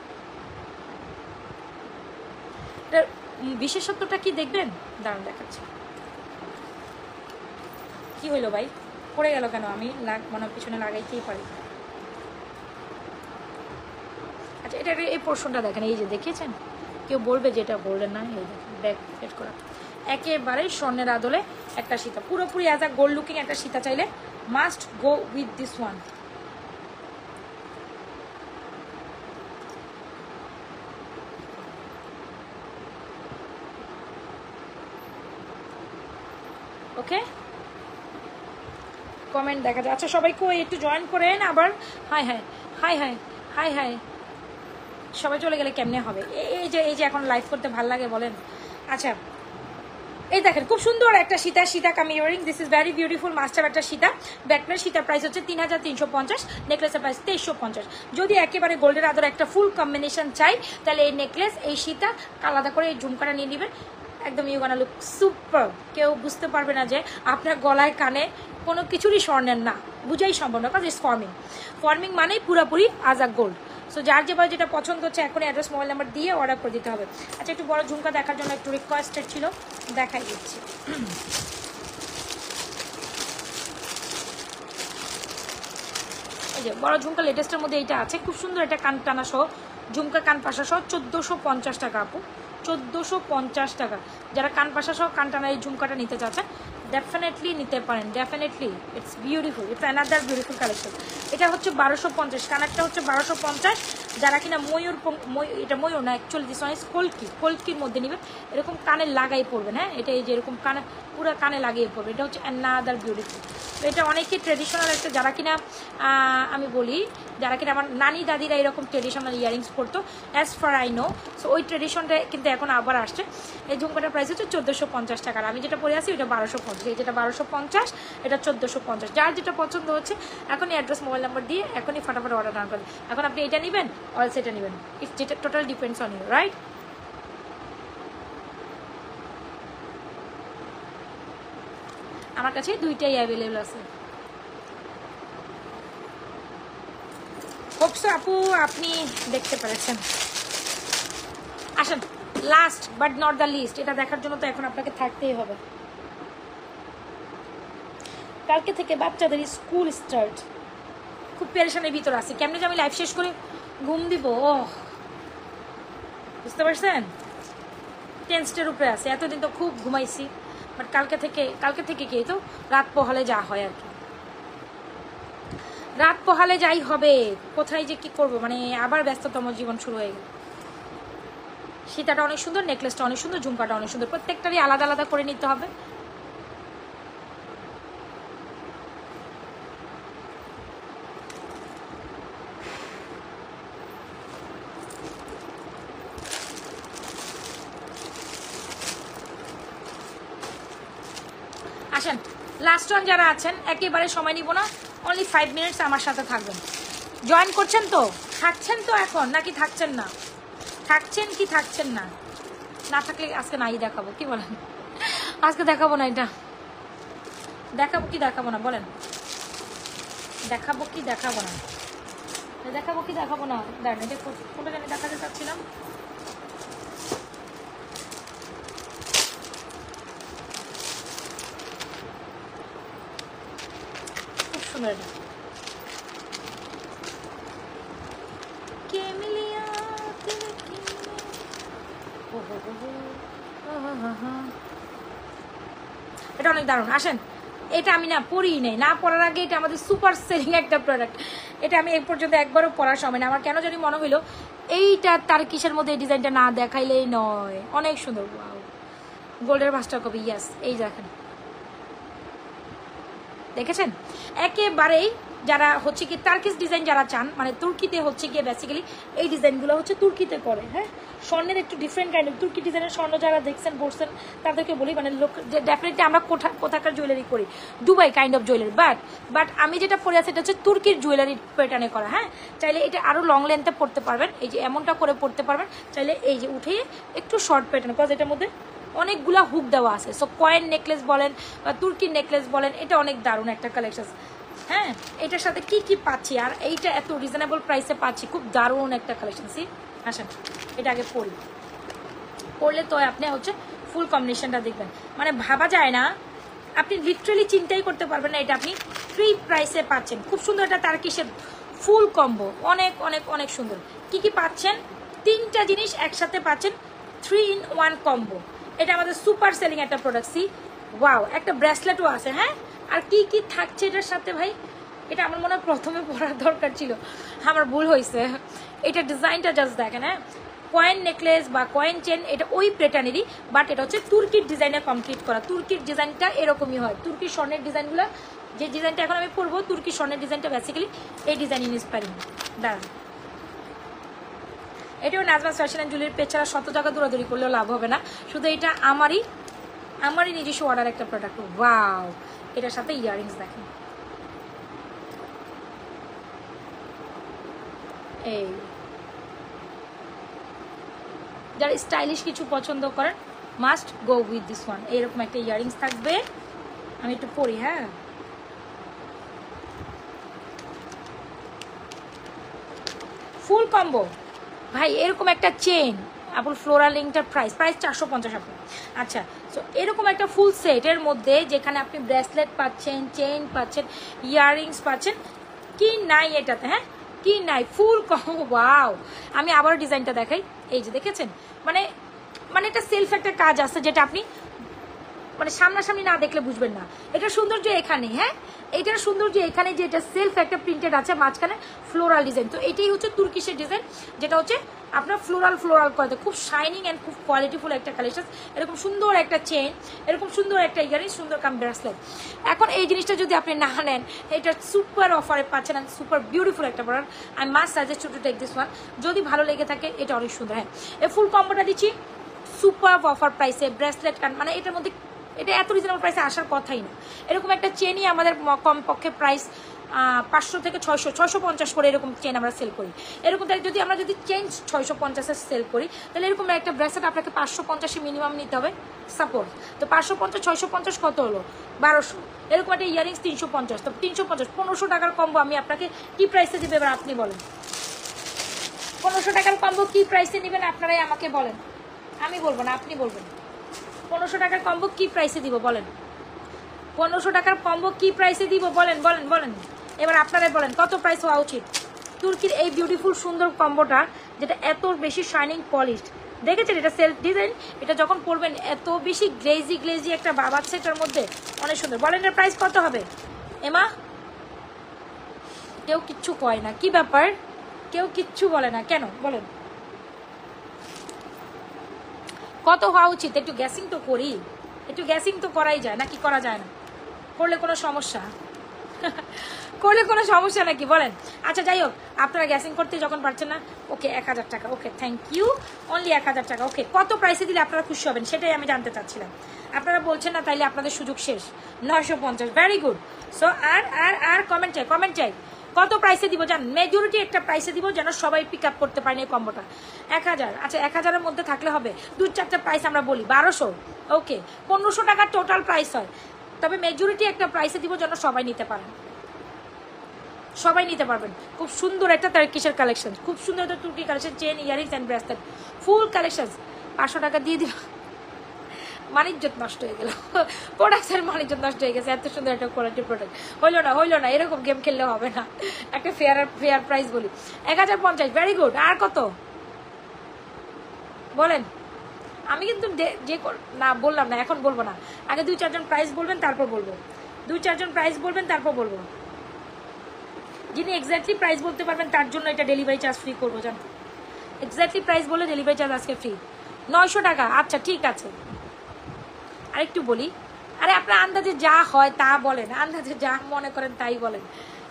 এটার বিশেষত্বটা কি দেখবেন, দারুণ দেখাচ্ছে। কি হইলো ভাই, পড়ে গেল কেন? আমি মনে পিছনে লাগাইতেই পারি। আচ্ছা, এটা এই পোর্শনটা দেখেন, এই যে দেখিয়েছেন, কেউ বলবে যে এটা বললেন না। এই দেখেন ব্যাক সেট করা, একেবারে স্বর্ণের আদলে একটা সীতা, পুরোপুরি অ্যাজ আ গোল্ড লুকিং একটা সীতা চাইলে must go with this one. Okay, comment দেখা যায়। আচ্ছা সবাই কই একটু জয়েন করেন আবার। High high high high high high, সবাই চলে গেলে কেমনে হবে? এই যে এখন লাইভ করতে ভাল লাগে বলেন। আচ্ছা এই দেখেন খুব সুন্দর একটা সীতা cum earring, this is very beautiful master একটা সীতা। ব্যাকপ্লেট সীতার প্রাইস হচ্ছে 3350, নেকলেসের প্রাইস 2350। যদি একেবারে গোল্ডের আদর একটা ফুল কম্বিনেশন চাই, তাহলে এই নেকলেস, এই সীতা আলাদা করে এই ঝুমকাটা নিয়ে নেবেন। একদম ইউ গোনা লুক সুপার। কেউ বুঝতে পারবে না যে আপনার গলায় কানে কোনো কিছুরই স্বর্ণের না, বুঝাই সম্ভব না, কাজ ইস ফর্মিং মানেই পুরোপুরি আজা গোল্ড। সো যার যেটা পছন্দ হচ্ছে এখন অ্যাড্রেস মোবাইল নাম্বার দিয়ে অর্ডার করে দিতে হবে। আচ্ছা একটু বড় ঝুমকা দেখার জন্য একটু রিকোয়েস্টেড ছিল, দেখাই দিচ্ছি। এই যে বড় ঝুমকা লেটেস্টের মধ্যে এইটা আছে, খুব সুন্দর একটা কান টানা সহ ঝুমকা, কান পাশা সহ 1450 টাকা আপু, 1450 টাকা। যারা কান পাশা সহ কান টানা এই ঝুমকাটা নিতে চাচ্ছেন ডেফিনেটলি নিতে পারেন, definitely it's beautiful, it's another beautiful collection. এটা হচ্ছে 1250, কানেরটা হচ্ছে 1250। যারা কিনা এটা ময়ূর না, অ্যাকচুয়ালি দিস ওয়ান ইজ কলকির মধ্যে নেবেন, এরকম কানে লাগাই পড়বেন। হ্যাঁ এটা এই যে এরকম কানে পুরো কানে লাগিয়ে পড়বে, এটা হচ্ছে অ্যানাদার বিউটিফুল। তো এটা অনেকই ট্রেডিশনাল একটা, যারা কিনা আমি বলি যারা কিনা আমার নানি দাদিরা এরকম ট্রেডিশনাল ইয়ারিংস পরতো, as far I know. So ওই ট্রেডিশনটা কিন্তু এখন আবার আসছে। এই ঝুমকাটার প্রাইস হচ্ছে 1450 টাকা। আমি যেটা পরে আছি ওটা 1250, এই যেটা 1250, এটা 1450। যার যেটা পছন্দ হচ্ছে এখনই অ্যাড্রেস মোবাইল নাম্বার দিয়ে এখনই ফটাফট অর্ডার ডান করেন। এখন আপনি এটা নেবেন অল সেটা নেবেন, ইটস যেটা total depends on you, right? আমার কাছে দুইটাই অ্যাভেলেবল আছে। হোপসো আপু আপনি দেখতে পেরেছেন। আসেন last but not the least, এটা দেখার জন্য তো এখন আপনাকে থাকতেই হবে। কালকে থেকে বাচ্চাদের স্কুল স্টার্ট, খুব পেরেশানের ভিতর আছে, কেমনি যে আমি লাইফ শেষ করে ঘুম দিব, ও বুঝতে পারছেন? টেন্সটের উপরে আছে, এতদিন তো খুব ঘুমাইছি, বাট কালকে থেকে কি তো রাত পোহালে যা হয় আর কি, রাত পোহালে যাই হবে। কোথায় যে কি করব, মানে আবার ব্যস্ততম জীবন শুরু হয়ে গেল। সীতাটা অনেক সুন্দর, নেকলেসটা অনেক সুন্দর, ঝুমকাটা অনেক সুন্দর, প্রত্যেকটারই আলাদা আলাদা করে নিতে হবে। আসেন লাস্ট ওয়ান যারা আছেন, একেবারে সময় নিব না, অনলি 5 মিনিটস আমার সাথে থাকবেন। জয়েন করছেন তো, থাকছেন তো এখন, নাকি থাকছেন না? থাকছেন কি থাকছেন না? না থাকলে আজকে নাই দেখাবো, কি বলেন? আজকে দেখাবো না, এটা দেখাবো কি দেখাবো না বলেন? দেখাবো কি দেখাবো না? দেখাবো কি দেখাবো না? দেখ এটা কোনটা জানি দেখাতে চাচ্ছিলাম। খুব সুন্দর এটা, এটা অনেক দারুণ। আসেন, এটা আমি না পরিই নেই, না পরার আগে এটা আমাদের সুপার সেলিং একটা প্রোডাক্ট। এটা আমি এই পর্যন্ত একবারও পরার সময় না, আমার কেন জানি মনে হইলো এইটা তার কিসের মধ্যে এই ডিজাইনটা না দেখাইলেই নয়। অনেক সুন্দর, গোল্ডের মাস্টার কপি, ইয়াস। এই দেখেন দেখেছেন একেবারেই। যারা হচ্ছে কি টার্কিশ ডিজাইন যারা চান, মানে তুর্কিতে হচ্ছে গিয়ে বেসিক্যালি এই ডিজাইনগুলো হচ্ছে তুর্কিতে করে। হ্যাঁ, স্বর্ণের একটু ডিফারেন্ট কাইন্ড অফ তুর্কি ডিজাইনের স্বর্ণ যারা দেখছেন পড়ছেন তাদেরকে বলি, মানে লোক যে ডেফিনেটলি আমরা কোথাকার জুয়েলারি করি, Dubai kind of jewellery. But আমি যেটা পরে আছি এটা হচ্ছে তুর্কির জুয়েলারি প্যাটার্নে করা। হ্যাঁ, চাইলে এটা আরও লং লেন্থে পড়তে পারবেন, এই যে এমনটা করে পড়তে পারবেন। চাইলে এই যে উঠিয়ে একটু শর্ট প্যাটার্ন, বিকজ এটার মধ্যে অনেকগুলা হুক দেওয়া আছে। সো কয়েন নেকলেস বলেন বা তুর্কির নেকলেস বলেন, এটা অনেক দারুণ একটা কালেকশন। হ্যাঁ, এটার সাথে কি কি পাচ্ছি, আর এইটা এত রিজনেবল প্রাইসে পাচ্ছি, খুব দারুণ একটা কালেকশন। সি আসেন এটা আগে পড়লে তো আপনি হচ্ছে ফুল কম্বিনেশনটা দেখবেন, মানে ভাবা যায় না, আপনি লিটারালি চিন্তাই করতে পারবেন না এটা আপনি ফ্রি প্রাইসে পাচ্ছেন। খুব সুন্দর একটা তার্কিশের ফুল কম্বো, অনেক অনেক অনেক সুন্দর। কি কি পাচ্ছেন, 3টা জিনিস একসাথে পাচ্ছেন, 3 in 1 কম্বো। এটা আমাদের সুপার সেলিং একটা প্রোডাক্ট। সি ওয়াও, একটা ব্রেসলেটও আছে। হ্যাঁ, আর কি কি থাকছে এটার সাথে ভাই, এটা আমার মনে হয় প্রথমে পড়ার দরকার ছিল, আমার ভুল হয়েছে। এটা ডিজাইনটা জাস্ট দেখেন। হ্যাঁ, কয়েন নেকলেস বা কয়েন চেন, এটা ওই প্যাটার্নেরই, বাট এটা হচ্ছে তুর্কির ডিজাইনে কমপ্লিট করা। তুর্কির ডিজাইনটা এরকমই হয়, তুর্কির স্বর্ণের ডিজাইনগুলো, যে ডিজাইনটা এখন আমি পরবো তুর্কির স্বর্ণের ডিজাইনটা বেসিক্যালি এই ডিজাইন ইন্সপায়ারিং। দাঁড়ান, এটাও Nazma's fashion and jewellery page ছাড়া 100 টাকা দৌড়াদৌড়ি করলেও লাভ হবে না। শুধু এটা আমারই নিজস্ব অর্ডার একটা প্রোডাক্ট। ওয়াও, এটার সাথে ইয়াররিংস দেখেন, এই যারা স্টাইলিশ কিছু পছন্দ করেন must go with this one. এরকম একটা ইয়াররিংস থাকবে, আমি একটু পরি। হ্যাঁ, ফুল কম্বো ভাই, এরকম একটা চেন আপনি ফ্লোরাল লিঙ্কটার প্রাইস 450 আপনি। আচ্ছা, সো এরকম একটা ফুল সেটের মধ্যে যেখানে আপনি ব্রেসলেট পাচ্ছেন, চেইন পাচ্ছেন, ইয়াররিংস পাচ্ছেন, কি নাই এটাতে? হ্যাঁ, কি নাই, ফুল কম্বো। ওয়াও, আমি আবার ডিজাইনটা দেখাই, এই যে দেখেছেন, মানে মানে এটা সেলফ একটা কাজ আছে যেটা আপনি মানে সামনাসামনি না দেখলে বুঝবেন না। এটা সৌন্দর্য এখানে। হ্যাঁ, এটার সৌন্দর্য এখানে যে এটা সেলফ একটা প্রিন্টেড আছে, মাঝখানে ফ্লোরাল ডিজাইন। তো এটাই হচ্ছে তুর্কিশের ডিজাইন, যেটা হচ্ছে আপনার ফ্লোরাল করতে খুব শাইনিং অ্যান্ড খুব কোয়ালিটিফুল একটা কালেকশন। এরকম সুন্দর একটা চেন, এরকম সুন্দর একটা ইয়ারিং, সুন্দর কাম ব্রেসলেট। এখন এই জিনিসটা যদি আপনি না নেন, এটা সুপার অফারে পাচ্ছেন, সুপার বিউটিফুল একটা product. I must suggest to take this one. যদি ভালো লেগে থাকে, এটা অনেক সুন্দর। হ্যাঁ, এই ফুল কম্বোটা দিচ্ছি সুপার অফার প্রাইসে, ব্রেসলেট কান, মানে এটার মধ্যে এটা এত রিজনেবল প্রাইসে আসার কথাই না। এরকম একটা চেনই আমাদের কমপক্ষে প্রাইস 500 থেকে 650 করে এরকম চেন আমরা সেল করি। এরকম যদি আমরা চেন 650-এর সেল করি, তাহলে এরকম একটা ব্রেসলেট আপনাকে 550 মিনিমাম নিতে হবে সাপোজ। তো 550 650 কত হলো? 1200। এরকম একটা ইয়ারিংস 350, তো 350 1500 টাকার কম্বো আমি আপনাকে কি প্রাইসে দিবে এবার আপনি বলেন। 1500 টাকার কম্বো কি প্রাইসে নেবেন আপনারাই আমাকে বলেন, আমি বলবো না, আপনি বলবেন। 1500 টাকার কম্বো কি প্রাইসে দিব বলেন? 1500 টাকার কম্বো কি প্রাইসে দিব বলেন বলেন বলেন, এবার আপনারাই বলেন কত প্রাইস হওয়া উচিত তুর্কির এই বিউটিফুল সুন্দর কম্বোটা, যেটা এত বেশি শাইনিং পলিশড। দেখেছেন এটা সেলফ ডিজাইন, এটা যখন পরবেন এত বেশি গ্লেজি একটা ভাব আছে এটার মধ্যে, অনেক সুন্দর। বলেন এর প্রাইস কত হবে? এমা কেউ কিচ্ছু কয় না, কি ব্যাপার? কেউ কিচ্ছু বলে না কেন বলেন? কত হওয়া উচিত? একটু গ্যাসিং তো করি, একটু গ্যাসিং তো করাই যায় নাকি করা যায় না? করলে কোনো সমস্যা? করলে কোনো সমস্যা নাকি বলেন? আচ্ছা যাই হোক, আপনারা গ্যাসিং করতে যখন পারছেন না, ওকে 1000 টাকা, ওকে থ্যাংক ইউ, অনলি 1000 টাকা। ওকে, কত প্রাইসে দিলে আপনারা খুশি হবেন সেটাই আমি জানতে চাচ্ছিলাম। আপনারা বলছেন না, তাইলে আপনাদের সুযোগ শেষ। 950, ভেরি গুড। সো আর কমেন্ট চাই কত প্রাইসে দিব জান? মেজরিটি একটা প্রাইসে দিব যেন সবাই পিক আপ করতে পারেন এই কম্বোটা। 1000। আচ্ছা 1000-এর মধ্যে থাকলে হবে, 2-4টা প্রাইস আমরা বলি 1200। ওকে, 1500 টাকার টোটাল প্রাইস হয়, তবে মেজরিটি একটা প্রাইসে দিব যেন সবাই নিতে পারেন, সবাই নিতে পারবেন। খুব সুন্দর একটা টার্কিশের কালেকশন, খুব সুন্দর একটা তুর্কি collection, chain, earrings and bracelet, full collection. 500 টাকা দিয়ে দিল, মানিজ্জত নষ্ট হয়ে গেল, প্রোডাক্টের মানিজ্জত নষ্ট হয়ে গেছে। এত সুন্দর একটা কোয়ালিটির প্রোডাক্ট হইলো না, এরকম গেম খেললে হবে না। একটা ফেয়ার প্রাইস বলি, 1050, ভেরি গুড। আর কত বলেন? আমি কিন্তু যে না বললাম না, এখন বলবো না, আগে 2-4 জন প্রাইস বলবেন তারপর বলবো, 2-4 জন প্রাইস বলবেন তারপর বলবো। যিনি এক্স্যাক্টলি প্রাইস বলতে পারবেন তার জন্য এটা ডেলিভারি চার্জ ফ্রি করবো জান। এক্স্যাক্টলি প্রাইস বলে ডেলিভারি চার্জ আজকে ফ্রি, 900 টাকা। আচ্ছা ঠিক আছে, আরেকটু বলি, আরে আপনার আন্দাজে যা হয় তা বলেন, আন্দাজে যা মনে করেন তাই বলেন,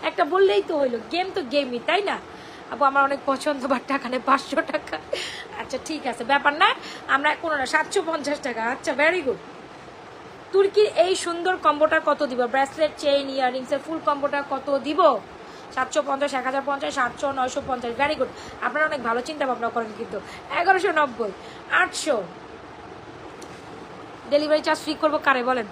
একটা বললেই তো হইলো, গেম তো গেমই, তাই না আপু? আমার অনেক পছন্দ, বাট টাকা নেই, 500 টাকা। আচ্ছা ঠিক আছে, ব্যাপার না, আমরা কোনো না, 750 টাকা। আচ্ছা ভেরি গুড। তুর্কির এই সুন্দর কম্বোটা কত দিব? ব্রেসলেট, চেইন, ইয়াররিংসের ফুল কম্বোটা কত দিব? 750, 1050, 700, 950। ভেরি গুড, আপনারা অনেক ভালো চিন্তা ভাবনা করেন কিন্তু। 1190, 800। ডেলিভারি চার্জ ফ্রি করবো কারে বলেন?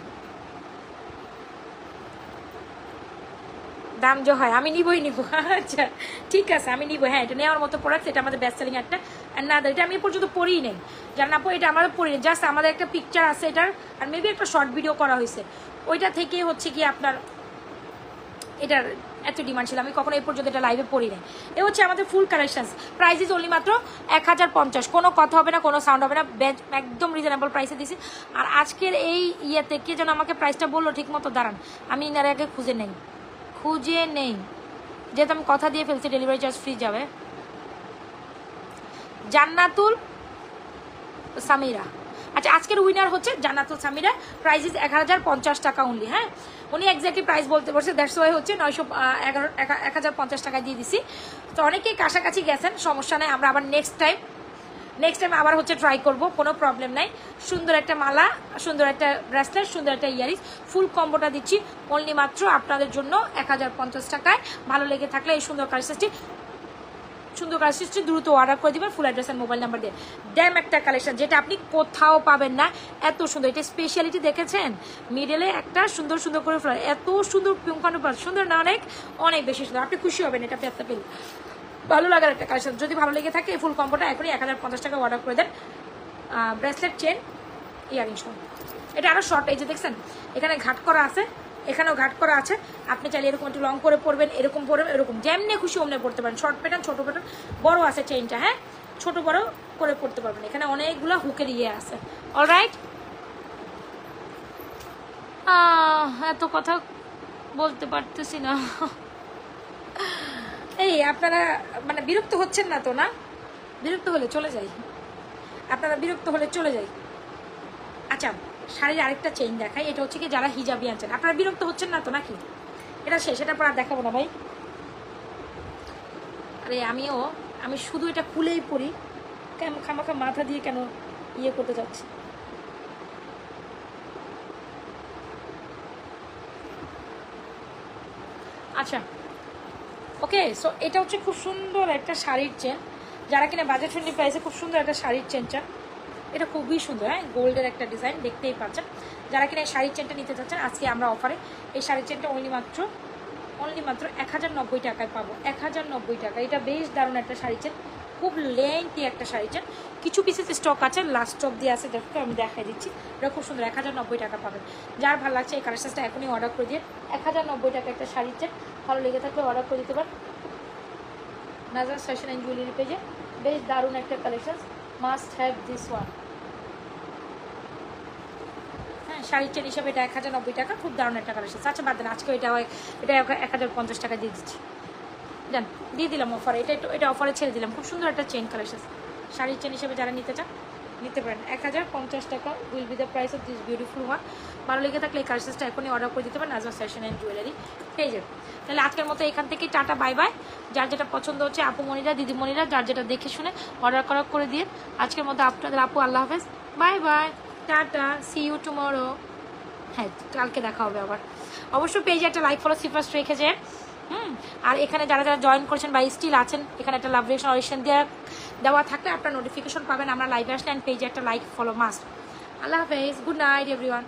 দাম যে হয় আমি নিবই নিব। আচ্ছা ঠিক আছে, আমি নিব। হ্যাঁ, এটা নেওয়ার মতো প্রোডাক্ট, এটা আমাদের বেস্ট সেলিং একটা। আর না, এটা আমি পর্যন্ত পড়িই নেই, জানেন আপু, এটা আমাদের পড়িনি, জাস্ট আমাদের একটা পিকচার আছে এটার, আর মেবি একটা শর্ট ভিডিও করা হয়েছে, ওইটা থেকে হচ্ছে কি আপনার এটার এত ডিমান্ড ছিল, আমি কখনো এই পর্যন্ত এটা লাইভে পড়ি নাই। এ হচ্ছে আমাদের ফুল কালেকশন, প্রাইস ইজ অনলি মাত্র 1050। কোনো কথা হবে না, কোনো সাউন্ড হবে না, একদম রিজনেবল প্রাইসে দিছি। আর আজকের এই ইয়েতে কে যেন আমাকে প্রাইসটা বললো ঠিক মতো, দাঁড়ান আমি ইনার আগে খুঁজে নেই, যেহেতু আমি কথা দিয়ে ফেলছি ডেলিভারি চার্জ ফ্রি যাবে। জান্নাতুল সামিরা, আচ্ছা আজকের উইনার হচ্ছে জান্নাতুল সামিরা, প্রাইস ইজ 1050 টাকা অনলি। হ্যাঁ, উনি এক্স্যাক্টলি প্রাইস বলতে পারছে, দ্যাটস ওয়াই হচ্ছে 1050 টাকা দিয়ে দিছি। তো অনেকেই কাছাকাছি গেছেন, সমস্যা নেই, আমরা আবার নেক্সট টাইম আবার হচ্ছে ট্রাই করব, কোনো প্রবলেম নাই। সুন্দর একটা মালা, সুন্দর একটা ব্রেসলেট, সুন্দর একটা ইয়ারিংস, ফুল কম্বোটা দিচ্ছি অনলি মাত্র আপনাদের জন্য 1050 টাকায়। ভালো লেগে থাকলে এই সুন্দর কালেকশনটি দ্রুত অর্ডার করে দিবেন, ফুল অ্যাড্রেস আর মোবাইল নাম্বার দিয়ে। ড্যাম একটা কালেকশন, যেটা আপনি কোথাও পাবেন না, এত সুন্দর। এটা স্পেশালিটি দেখেছেন, মিডলে একটা সুন্দর সুন্দর করে ফ্লাওয়ার, এত সুন্দর পিঙ্কানো পার, সুন্দর না, অনেক অনেক বেশি সুন্দর, আপনি খুশি হবেন এটা পেতে পেলে। ভালো লাগার একটা কালেকশন, যদি ভালো লেগে থাকে ফুল কম্বোটা এখনই 1050 টাকা অর্ডার করে দেন। ব্রেসলেট, চেন, ইয়ারিংস, এটা আরও শর্ট, এই যে দেখছেন এখানে ঘাট করা আছে, এখানেও ঘাট করা আছে, আপনি চাইলে এরকম একটু লং করে পরবেন, এরকম পরবেন, এরকম যেমনি খুশি অমনি পড়তে পারেন। শর্ট প্যাটার্ন, ছোটো প্যাটার্ন, বড় আছে চেইনটা, হ্যাঁ ছোট বড় করে পড়তে পারবেন। এখানে অনেকগুলো হুকের ইয়ে আছে। অলরাইট, এত কথা বলতে পারতেছি না। এই আপনারা মানে বিরক্ত হচ্ছেন না তো? না, বিরক্ত হলে চলে যাই, আপনারা বিরক্ত হলে চলে যাই। আচ্ছা, শাড়ির আরেকটা চেইন দেখাই, এটা হচ্ছে কি যারা হিজাবি আনছেন, আপনারা বিরক্ত হচ্ছেন না তো নাকি? এটা শেষ, এটা পর আর দেখাবো না ভাই। আরে আমি শুধু এটা খুলেই পড়ি, কেন খামাখা মাথা দিয়ে কেন ইয়ে করতে যাচ্ছি। আচ্ছা ওকে, সো এটা হচ্ছে খুব সুন্দর একটা শাড়ির চেন, যারা কিনা বাজেট ফ্রেন্ডলি প্রাইসে খুব সুন্দর একটা শাড়ির চেন চান, এটা খুবই সুন্দর। হ্যাঁ, গোল্ডের একটা ডিজাইন, দেখতেই পাচ্ছেন। যারা কিনা এই শাড়ির চেনটা নিতে চাচ্ছেন, আজকে আমরা অফারে এই শাড়ির চেনটা অনলি মাত্র 1090 টাকায় পাবো। 1090 টাকা, এটা বেশ দারুণ একটা শাড়ি চেন, খুব লেন্থি একটা শাড়ি চেন। কিছু পিসেস স্টক আছে, লাস্ট স্টক দিয়ে আছে, দেখো আমি দেখাই দিচ্ছি। এটা খুব সুন্দর, 1090 টাকা পাবেন। যার ভালো লাগছে এই কালেকশনটা এখনই অর্ডার করে দিয়ে। 1090 টাকা একটা শাড়ি চেন, ভালো লেগে থাকলে অর্ডার করে দিতে পারেন নাজার ফ্যাশন অ্যান্ড জুয়েলারি পেজে। বেশ দারুণ একটা collection, must have this one. হ্যাঁ, শাড়ির চেন হিসাবে এটা 1090 টাকা, খুব দারুণ একটা কালেকশন। আচ্ছা বাদ দেন, আজকে এটা 1050 টাকা দিয়ে দিচ্ছি, জান দিয়ে দিলাম অফারে। এটা অফারে ছেড়ে দিলাম, খুব সুন্দর একটা চেন কালেকশন। শাড়ির চেন হিসেবে যারা নিতে চান নিতে পারেন। 1050 টাকা will be the price of this beautiful one. ভালো লেগে থাকলে এই কালেকশনটা এখনই অর্ডার করে দিতে পারেন নাজমা ফ্যাশন অ্যান্ড জুয়েলারি পেজে। তাহলে আজকের মতো এখান থেকে টাটা, বাই বাই। যার যেটা পছন্দ হচ্ছে আপুমণিরা, দিদিমণিরা, যার যেটা দেখে শুনে অর্ডার করে দিয়ে আজকের মতো আপনাদের আপু, আল্লাহ হাফেজ, বাই বাই, টাটা, সি ইউ টুমরো। হ্যাঁ, কালকে দেখা হবে আবার। অবশ্যই পেজে একটা লাইক ফলো সিফার্স রেখে যায়। আর এখানে যারা যারা জয়েন করেছেন বা স্টিল আছেন, এখানে একটা লাভ রিয়েকশন অডিশন দেওয়া থাকলে আপনার নোটিফিকেশন পাবেন আমরা লাইভে আসলে, অ্যান্ড পেজে একটা লাইক ফলো মাস্ট। আল্লাহ হাফেজ, গুড নাইট এভরিওয়ান।